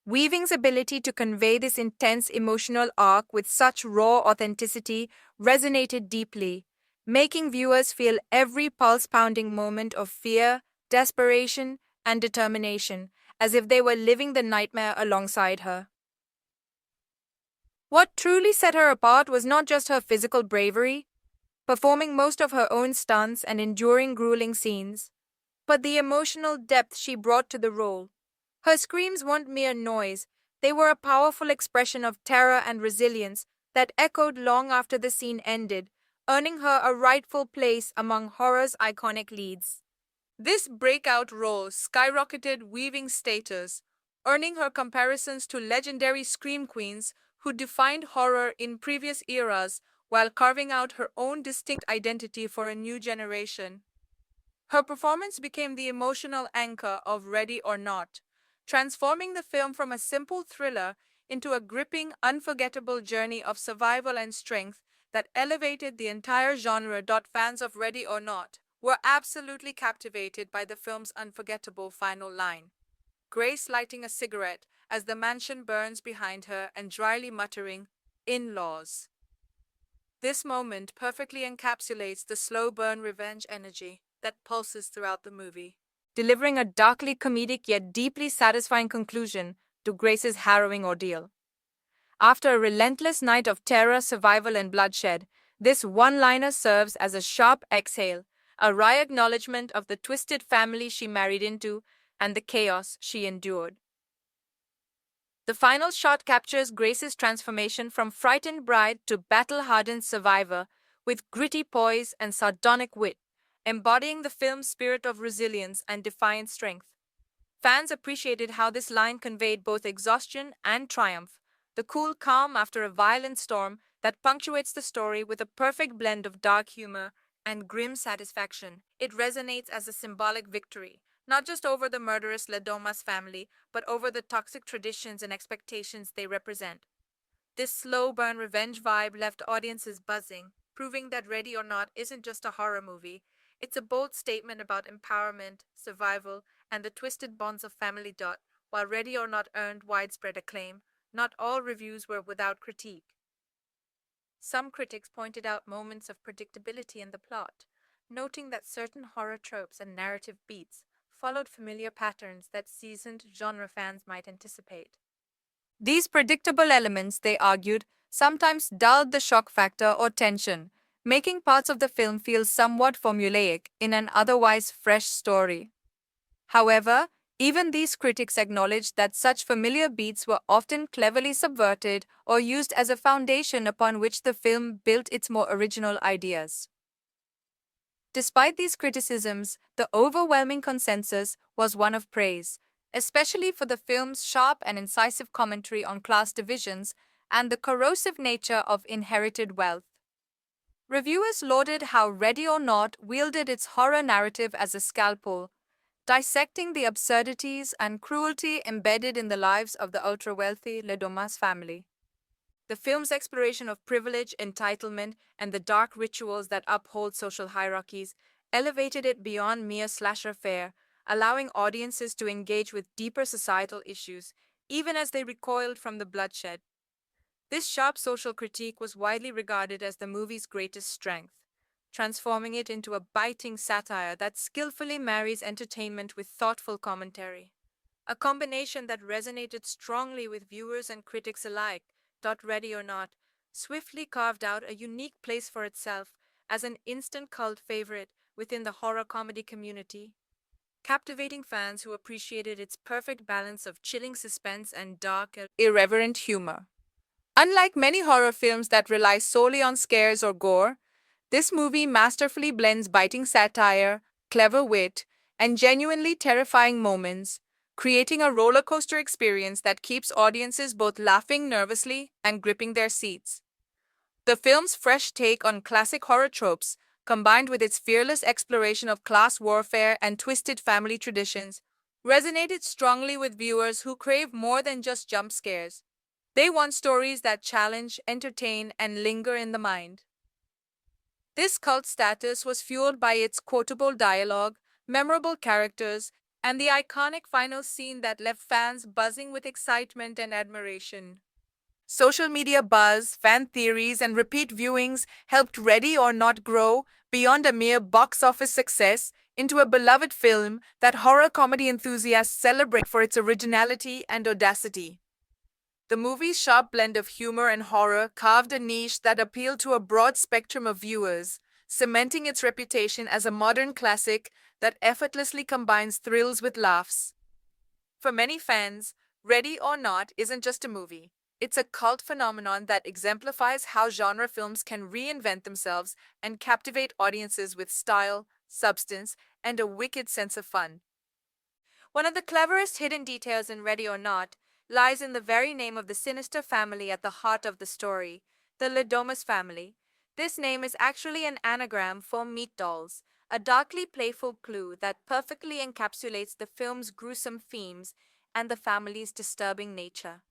Weaving's ability to convey this intense emotional arc with such raw authenticity resonated deeply, making viewers feel every pulse-pounding moment of fear, desperation, and determination, as if they were living the nightmare alongside her. What truly set her apart was not just her physical bravery, performing most of her own stunts and enduring grueling scenes, but the emotional depth she brought to the role. Her screams weren't mere noise, they were a powerful expression of terror and resilience that echoed long after the scene ended, earning her a rightful place among horror's iconic leads. This breakout role skyrocketed Weaving's status, earning her comparisons to legendary scream queens who defined horror in previous eras while carving out her own distinct identity for a new generation. Her performance became the emotional anchor of Ready or Not, transforming the film from a simple thriller into a gripping, unforgettable journey of survival and strength that elevated the entire genre. Fans of Ready or Not were absolutely captivated by the film's unforgettable final line. Grace lighting a cigarette as the mansion burns behind her and dryly muttering, "In-laws." This moment perfectly encapsulates the slow burn revenge energy that pulses throughout the movie, delivering a darkly comedic yet deeply satisfying conclusion to Grace's harrowing ordeal. After a relentless night of terror, survival, and bloodshed, this one-liner serves as a sharp exhale, a wry acknowledgement of the twisted family she married into and the chaos she endured. The final shot captures Grace's transformation from frightened bride to battle-hardened survivor with gritty poise and sardonic wit, embodying the film's spirit of resilience and defiant strength. Fans appreciated how this line conveyed both exhaustion and triumph, the cool calm after a violent storm that punctuates the story with a perfect blend of dark humor and grim satisfaction. It resonates as a symbolic victory, not just over the murderous Domas family, but over the toxic traditions and expectations they represent. This slow burn revenge vibe left audiences buzzing, proving that Ready or Not isn't just a horror movie. It's a bold statement about empowerment, survival, and the twisted bonds of family. While Ready or Not earned widespread acclaim, not all reviews were without critique. Some critics pointed out moments of predictability in the plot, noting that certain horror tropes and narrative beats followed familiar patterns that seasoned genre fans might anticipate. These predictable elements, they argued, sometimes dulled the shock factor or tension, making parts of the film feel somewhat formulaic in an otherwise fresh story. However, even these critics acknowledged that such familiar beats were often cleverly subverted or used as a foundation upon which the film built its more original ideas. Despite these criticisms, the overwhelming consensus was one of praise, especially for the film's sharp and incisive commentary on class divisions and the corrosive nature of inherited wealth. Reviewers lauded how Ready or Not wielded its horror narrative as a scalpel, dissecting the absurdities and cruelty embedded in the lives of the ultra-wealthy Domas family. The film's exploration of privilege, entitlement, and the dark rituals that uphold social hierarchies elevated it beyond mere slasher fare, allowing audiences to engage with deeper societal issues, even as they recoiled from the bloodshed. This sharp social critique was widely regarded as the movie's greatest strength, transforming it into a biting satire that skillfully marries entertainment with thoughtful commentary. A combination that resonated strongly with viewers and critics alike. Ready or Not swiftly carved out a unique place for itself as an instant cult favorite within the horror comedy community, captivating fans who appreciated its perfect balance of chilling suspense and dark, irreverent humor. Unlike many horror films that rely solely on scares or gore, this movie masterfully blends biting satire, clever wit, and genuinely terrifying moments, creating a roller coaster experience that keeps audiences both laughing nervously and gripping their seats. The film's fresh take on classic horror tropes, combined with its fearless exploration of class warfare and twisted family traditions, resonated strongly with viewers who crave more than just jump scares. They want stories that challenge, entertain, and linger in the mind. This cult status was fueled by its quotable dialogue, memorable characters, and the iconic final scene that left fans buzzing with excitement and admiration. Social media buzz, fan theories, and repeat viewings helped Ready or Not grow beyond a mere box office success into a beloved film that horror comedy enthusiasts celebrate for its originality and audacity. The movie's sharp blend of humor and horror carved a niche that appealed to a broad spectrum of viewers, cementing its reputation as a modern classic that effortlessly combines thrills with laughs. For many fans, Ready or Not isn't just a movie. It's a cult phenomenon that exemplifies how genre films can reinvent themselves and captivate audiences with style, substance, and a wicked sense of fun. One of the cleverest hidden details in Ready or Not lies in the very name of the sinister family at the heart of the story, the Domas family. This name is actually an anagram for meat dolls, a darkly playful clue that perfectly encapsulates the film's gruesome themes and the family's disturbing nature.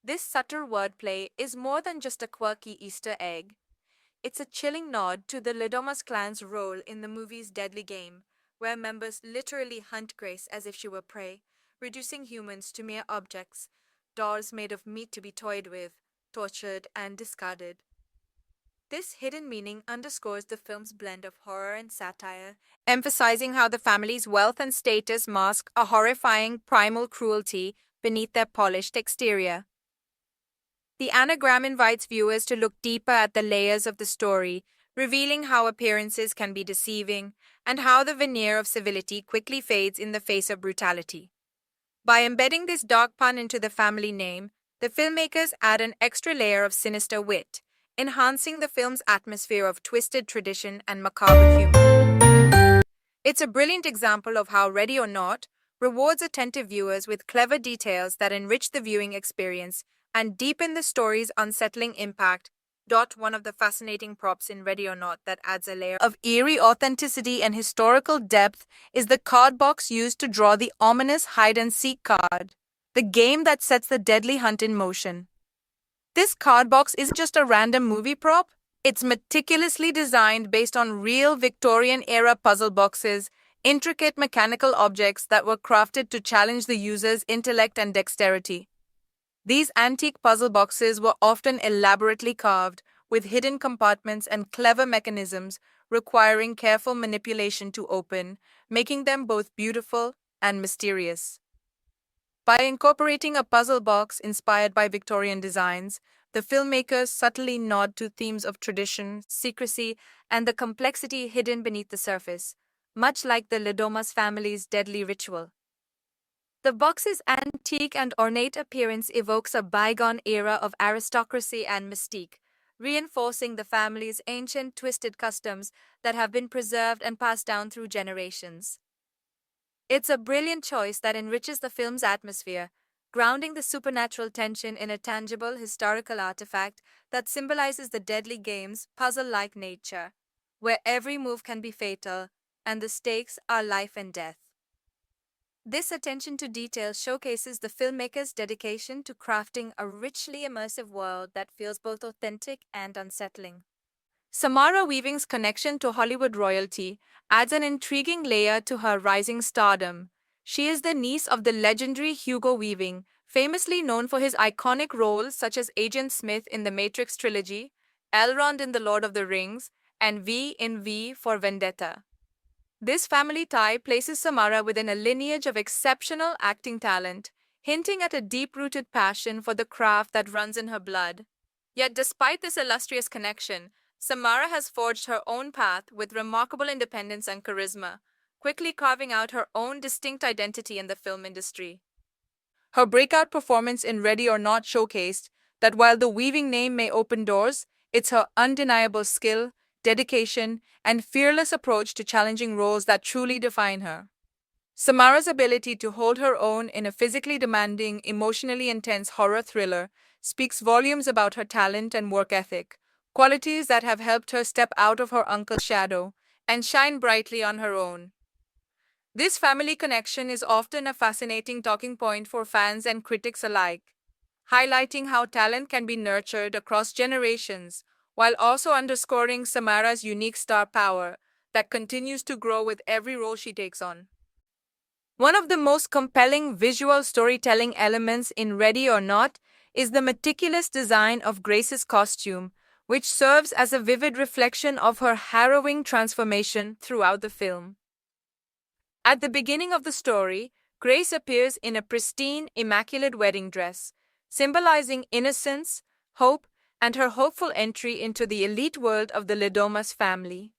This subtle wordplay is more than just a quirky Easter egg. It's a chilling nod to the Domas clan's role in the movie's deadly game, where members literally hunt Grace as if she were prey, reducing humans to mere objects, dolls made of meat to be toyed with, tortured, and discarded. This hidden meaning underscores the film's blend of horror and satire, emphasizing how the family's wealth and status mask a horrifying primal cruelty beneath their polished exterior. The anagram invites viewers to look deeper at the layers of the story, revealing how appearances can be deceiving and how the veneer of civility quickly fades in the face of brutality. By embedding this dark pun into the family name, the filmmakers add an extra layer of sinister wit, enhancing the film's atmosphere of twisted tradition and macabre humor. It's a brilliant example of how Ready or Not rewards attentive viewers with clever details that enrich the viewing experience and deepen the story's unsettling impact. One of the fascinating props in Ready or Not that adds a layer of eerie authenticity and historical depth is the card box used to draw the ominous hide-and-seek card, the game that sets the deadly hunt in motion. This card box isn't just a random movie prop, it's meticulously designed based on real Victorian-era puzzle boxes, intricate mechanical objects that were crafted to challenge the user's intellect and dexterity. These antique puzzle boxes were often elaborately carved, with hidden compartments and clever mechanisms requiring careful manipulation to open, making them both beautiful and mysterious. By incorporating a puzzle box inspired by Victorian designs, the filmmakers subtly nod to themes of tradition, secrecy, and the complexity hidden beneath the surface, much like the Domas family's deadly ritual. The box's antique and ornate appearance evokes a bygone era of aristocracy and mystique, reinforcing the family's ancient twisted customs that have been preserved and passed down through generations. It's a brilliant choice that enriches the film's atmosphere, grounding the supernatural tension in a tangible historical artifact that symbolizes the deadly game's puzzle-like nature, where every move can be fatal and the stakes are life and death. This attention to detail showcases the filmmaker's dedication to crafting a richly immersive world that feels both authentic and unsettling. Samara Weaving's connection to Hollywood royalty adds an intriguing layer to her rising stardom. She is the niece of the legendary Hugo Weaving, famously known for his iconic roles such as Agent Smith in the Matrix trilogy, Elrond in The Lord of the Rings, and V in V for Vendetta. This family tie places Samara within a lineage of exceptional acting talent, hinting at a deep-rooted passion for the craft that runs in her blood. Yet despite this illustrious connection, Samara has forged her own path with remarkable independence and charisma, quickly carving out her own distinct identity in the film industry. Her breakout performance in Ready or Not showcased that while the Weaving name may open doors, it's her undeniable skill, dedication, and fearless approach to challenging roles that truly define her. Samara's ability to hold her own in a physically demanding, emotionally intense horror thriller speaks volumes about her talent and work ethic, qualities that have helped her step out of her uncle's shadow and shine brightly on her own. This family connection is often a fascinating talking point for fans and critics alike, highlighting how talent can be nurtured across generations, while also underscoring Samara's unique star power that continues to grow with every role she takes on. One of the most compelling visual storytelling elements in Ready or Not is the meticulous design of Grace's costume, which serves as a vivid reflection of her harrowing transformation throughout the film. At the beginning of the story, Grace appears in a pristine, immaculate wedding dress, symbolizing innocence, hope, and her hopeful entry into the elite world of the Domas family.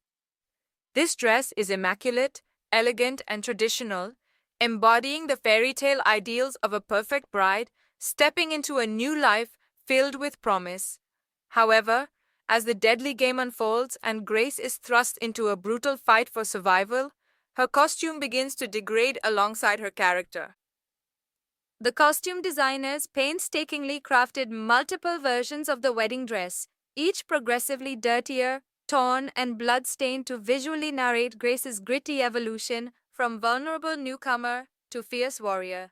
This dress is immaculate, elegant, and traditional, embodying the fairy tale ideals of a perfect bride stepping into a new life filled with promise. However, as the deadly game unfolds and Grace is thrust into a brutal fight for survival, her costume begins to degrade alongside her character. The costume designers painstakingly crafted multiple versions of the wedding dress, each progressively dirtier, torn, and blood-stained to visually narrate Grace's gritty evolution from vulnerable newcomer to fierce warrior.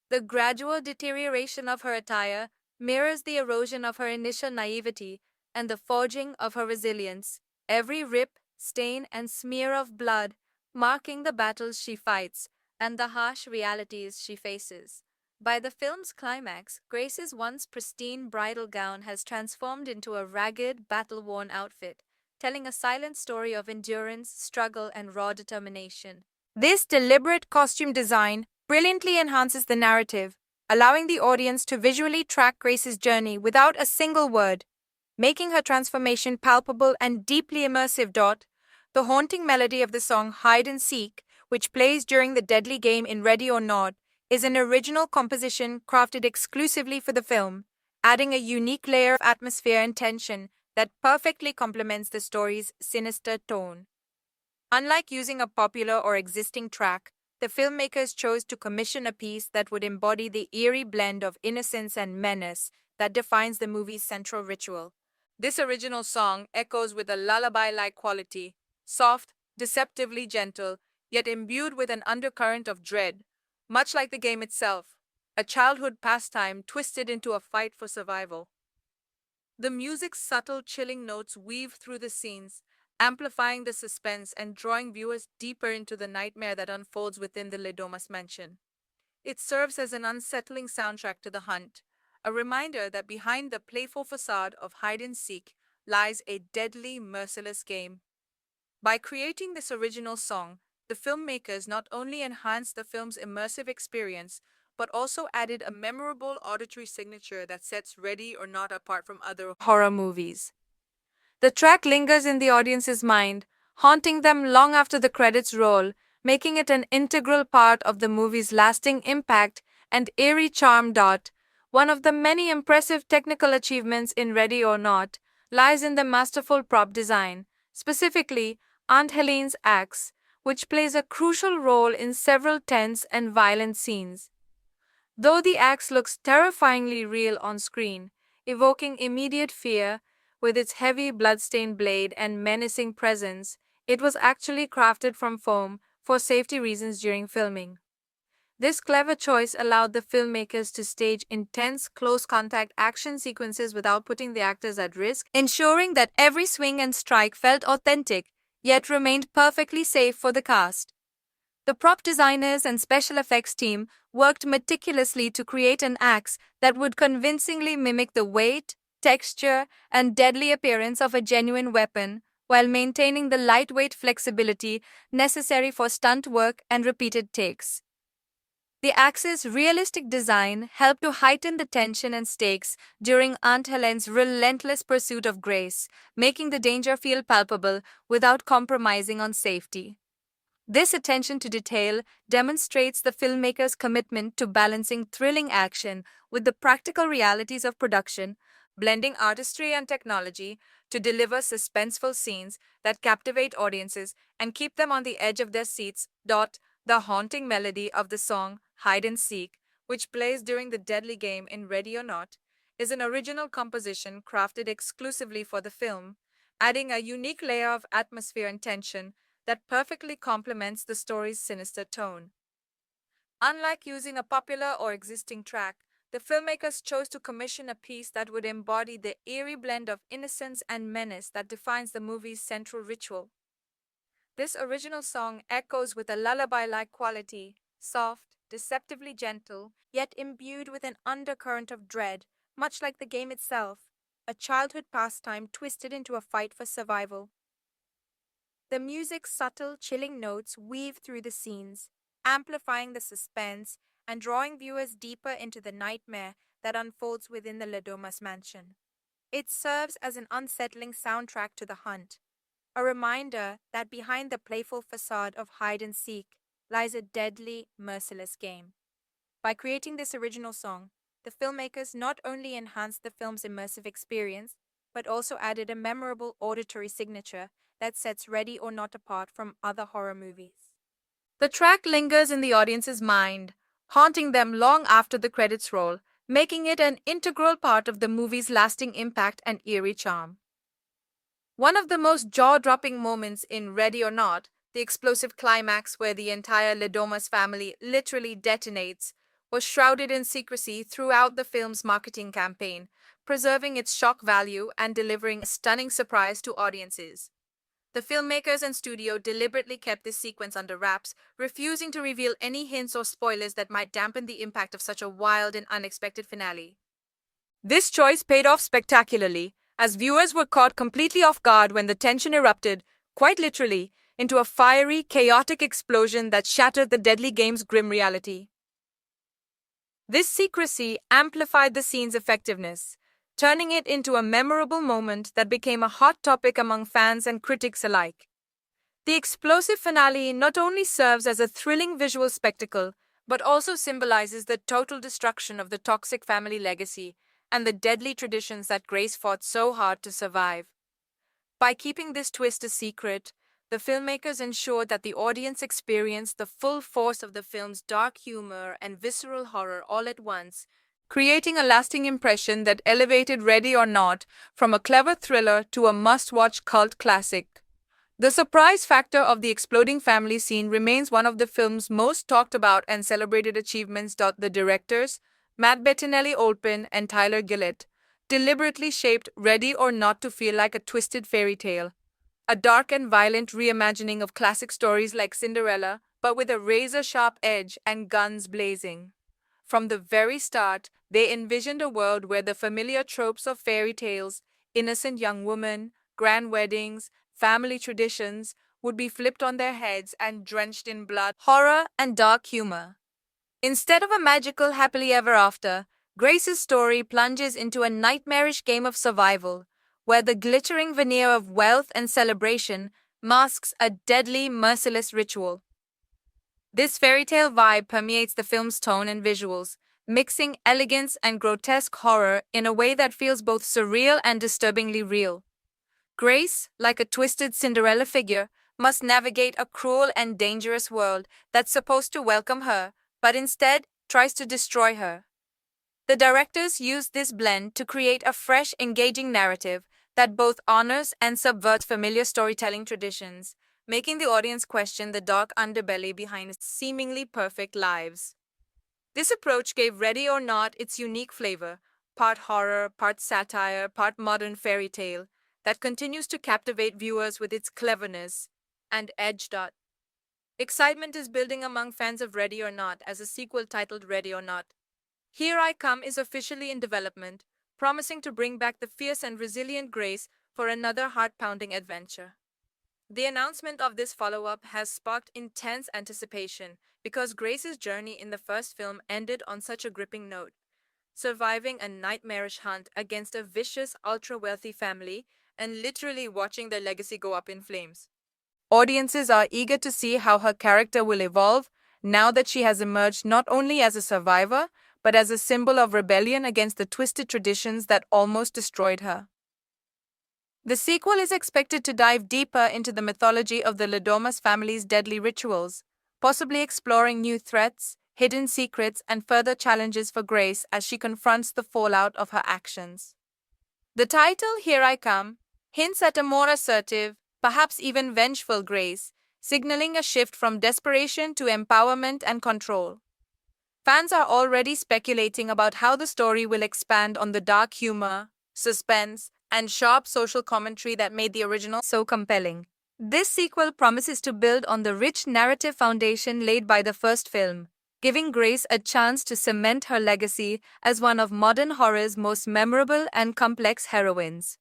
The gradual deterioration of her attire mirrors the erosion of her initial naivety and the forging of her resilience, every rip, stain, and smear of blood marking the battles she fights and the harsh realities she faces. By the film's climax, Grace's once pristine bridal gown has transformed into a ragged, battle-worn outfit, telling a silent story of endurance, struggle, and raw determination. This deliberate costume design brilliantly enhances the narrative, allowing the audience to visually track Grace's journey without a single word, making her transformation palpable and deeply immersive. The haunting melody of the song Hide and Seek, which plays during the deadly game in Ready or Not, is an original composition crafted exclusively for the film, adding a unique layer of atmosphere and tension that perfectly complements the story's sinister tone. Unlike using a popular or existing track, the filmmakers chose to commission a piece that would embody the eerie blend of innocence and menace that defines the movie's central ritual. This original song echoes with a lullaby-like quality, soft, deceptively gentle, yet imbued with an undercurrent of dread, much like the game itself, a childhood pastime twisted into a fight for survival. The music's subtle, chilling notes weave through the scenes, amplifying the suspense and drawing viewers deeper into the nightmare that unfolds within the Domas mansion. It serves as an unsettling soundtrack to the hunt, a reminder that behind the playful facade of hide and seek lies a deadly, merciless game. By creating this original song, the filmmakers not only enhanced the film's immersive experience, but also added a memorable auditory signature that sets Ready or Not apart from other horror movies. The track lingers in the audience's mind, haunting them long after the credits roll, making it an integral part of the movie's lasting impact and eerie charm. One of the many impressive technical achievements in Ready or Not lies in the masterful prop design, specifically Aunt Helene's axe, which plays a crucial role in several tense and violent scenes. Though the axe looks terrifyingly real on screen, evoking immediate fear with its heavy bloodstained blade and menacing presence, it was actually crafted from foam for safety reasons during filming. This clever choice allowed the filmmakers to stage intense, close-contact action sequences without putting the actors at risk, ensuring that every swing and strike felt authentic, yet remained perfectly safe for the cast. The prop designers and special effects team worked meticulously to create an axe that would convincingly mimic the weight, texture, and deadly appearance of a genuine weapon, while maintaining the lightweight flexibility necessary for stunt work and repeated takes. The axe's realistic design helped to heighten the tension and stakes during Aunt Helen's relentless pursuit of Grace, making the danger feel palpable without compromising on safety. This attention to detail demonstrates the filmmaker's commitment to balancing thrilling action with the practical realities of production, blending artistry and technology to deliver suspenseful scenes that captivate audiences and keep them on the edge of their seats. The haunting melody of the song Hide and Seek, which plays during the deadly game in Ready or Not, is an original composition crafted exclusively for the film, adding a unique layer of atmosphere and tension that perfectly complements the story's sinister tone. Unlike using a popular or existing track, the filmmakers chose to commission a piece that would embody the eerie blend of innocence and menace that defines the movie's central ritual. This original song echoes with a lullaby-like quality, soft, deceptively gentle, yet imbued with an undercurrent of dread, much like the game itself, a childhood pastime twisted into a fight for survival. The music's subtle, chilling notes weave through the scenes, amplifying the suspense and drawing viewers deeper into the nightmare that unfolds within the Domas mansion. It serves as an unsettling soundtrack to the hunt, a reminder that behind the playful facade of hide and seek lies a deadly, merciless game. By creating this original song, the filmmakers not only enhanced the film's immersive experience, but also added a memorable auditory signature that sets Ready or Not apart from other horror movies. The track lingers in the audience's mind, haunting them long after the credits roll, making it an integral part of the movie's lasting impact and eerie charm. One of the most jaw-dropping moments in Ready or Not, the explosive climax where the entire Domas family literally detonates, was shrouded in secrecy throughout the film's marketing campaign, preserving its shock value and delivering a stunning surprise to audiences. The filmmakers and studio deliberately kept this sequence under wraps, refusing to reveal any hints or spoilers that might dampen the impact of such a wild and unexpected finale. This choice paid off spectacularly, as viewers were caught completely off guard when the tension erupted, quite literally, into a fiery, chaotic explosion that shattered the deadly game's grim reality. This secrecy amplified the scene's effectiveness, turning it into a memorable moment that became a hot topic among fans and critics alike. The explosive finale not only serves as a thrilling visual spectacle, but also symbolizes the total destruction of the toxic family legacy and the deadly traditions that Grace fought so hard to survive. By keeping this twist a secret, the filmmakers ensured that the audience experienced the full force of the film's dark humor and visceral horror all at once, creating a lasting impression that elevated Ready or Not from a clever thriller to a must-watch cult classic. The surprise factor of the exploding family scene remains one of the film's most talked about and celebrated achievements. The directors, Matt Bettinelli-Olpin and Tyler Gillett, deliberately shaped Ready or Not to feel like a twisted fairy tale, a dark and violent reimagining of classic stories like Cinderella, but with a razor-sharp edge and guns blazing. From the very start, they envisioned a world where the familiar tropes of fairy tales, innocent young women, grand weddings, family traditions, would be flipped on their heads and drenched in blood, horror, and dark humor. Instead of a magical happily ever after, Grace's story plunges into a nightmarish game of survival, where the glittering veneer of wealth and celebration masks a deadly, merciless ritual. This fairy tale vibe permeates the film's tone and visuals, mixing elegance and grotesque horror in a way that feels both surreal and disturbingly real. Grace, like a twisted Cinderella figure, must navigate a cruel and dangerous world that's supposed to welcome her, but instead tries to destroy her. The directors used this blend to create a fresh, engaging narrative that both honors and subverts familiar storytelling traditions, making the audience question the dark underbelly behind seemingly perfect lives. This approach gave Ready or Not its unique flavor, part horror, part satire, part modern fairy tale, that continues to captivate viewers with its cleverness and edge. Excitement is building among fans of Ready or Not as a sequel titled Ready or Not. Here I Come is officially in development, promising to bring back the fierce and resilient Grace for another heart-pounding adventure. The announcement of this follow-up has sparked intense anticipation because Grace's journey in the first film ended on such a gripping note, surviving a nightmarish hunt against a vicious, ultra-wealthy family and literally watching their legacy go up in flames. Audiences are eager to see how her character will evolve now that she has emerged not only as a survivor, but as a symbol of rebellion against the twisted traditions that almost destroyed her. The sequel is expected to dive deeper into the mythology of the Domas family's deadly rituals, possibly exploring new threats, hidden secrets, and further challenges for Grace as she confronts the fallout of her actions. The title, Here I Come, hints at a more assertive, perhaps even vengeful Grace, signaling a shift from desperation to empowerment and control. Fans are already speculating about how the story will expand on the dark humor, suspense, and sharp social commentary that made the original so compelling. This sequel promises to build on the rich narrative foundation laid by the first film, giving Grace a chance to cement her legacy as one of modern horror's most memorable and complex heroines.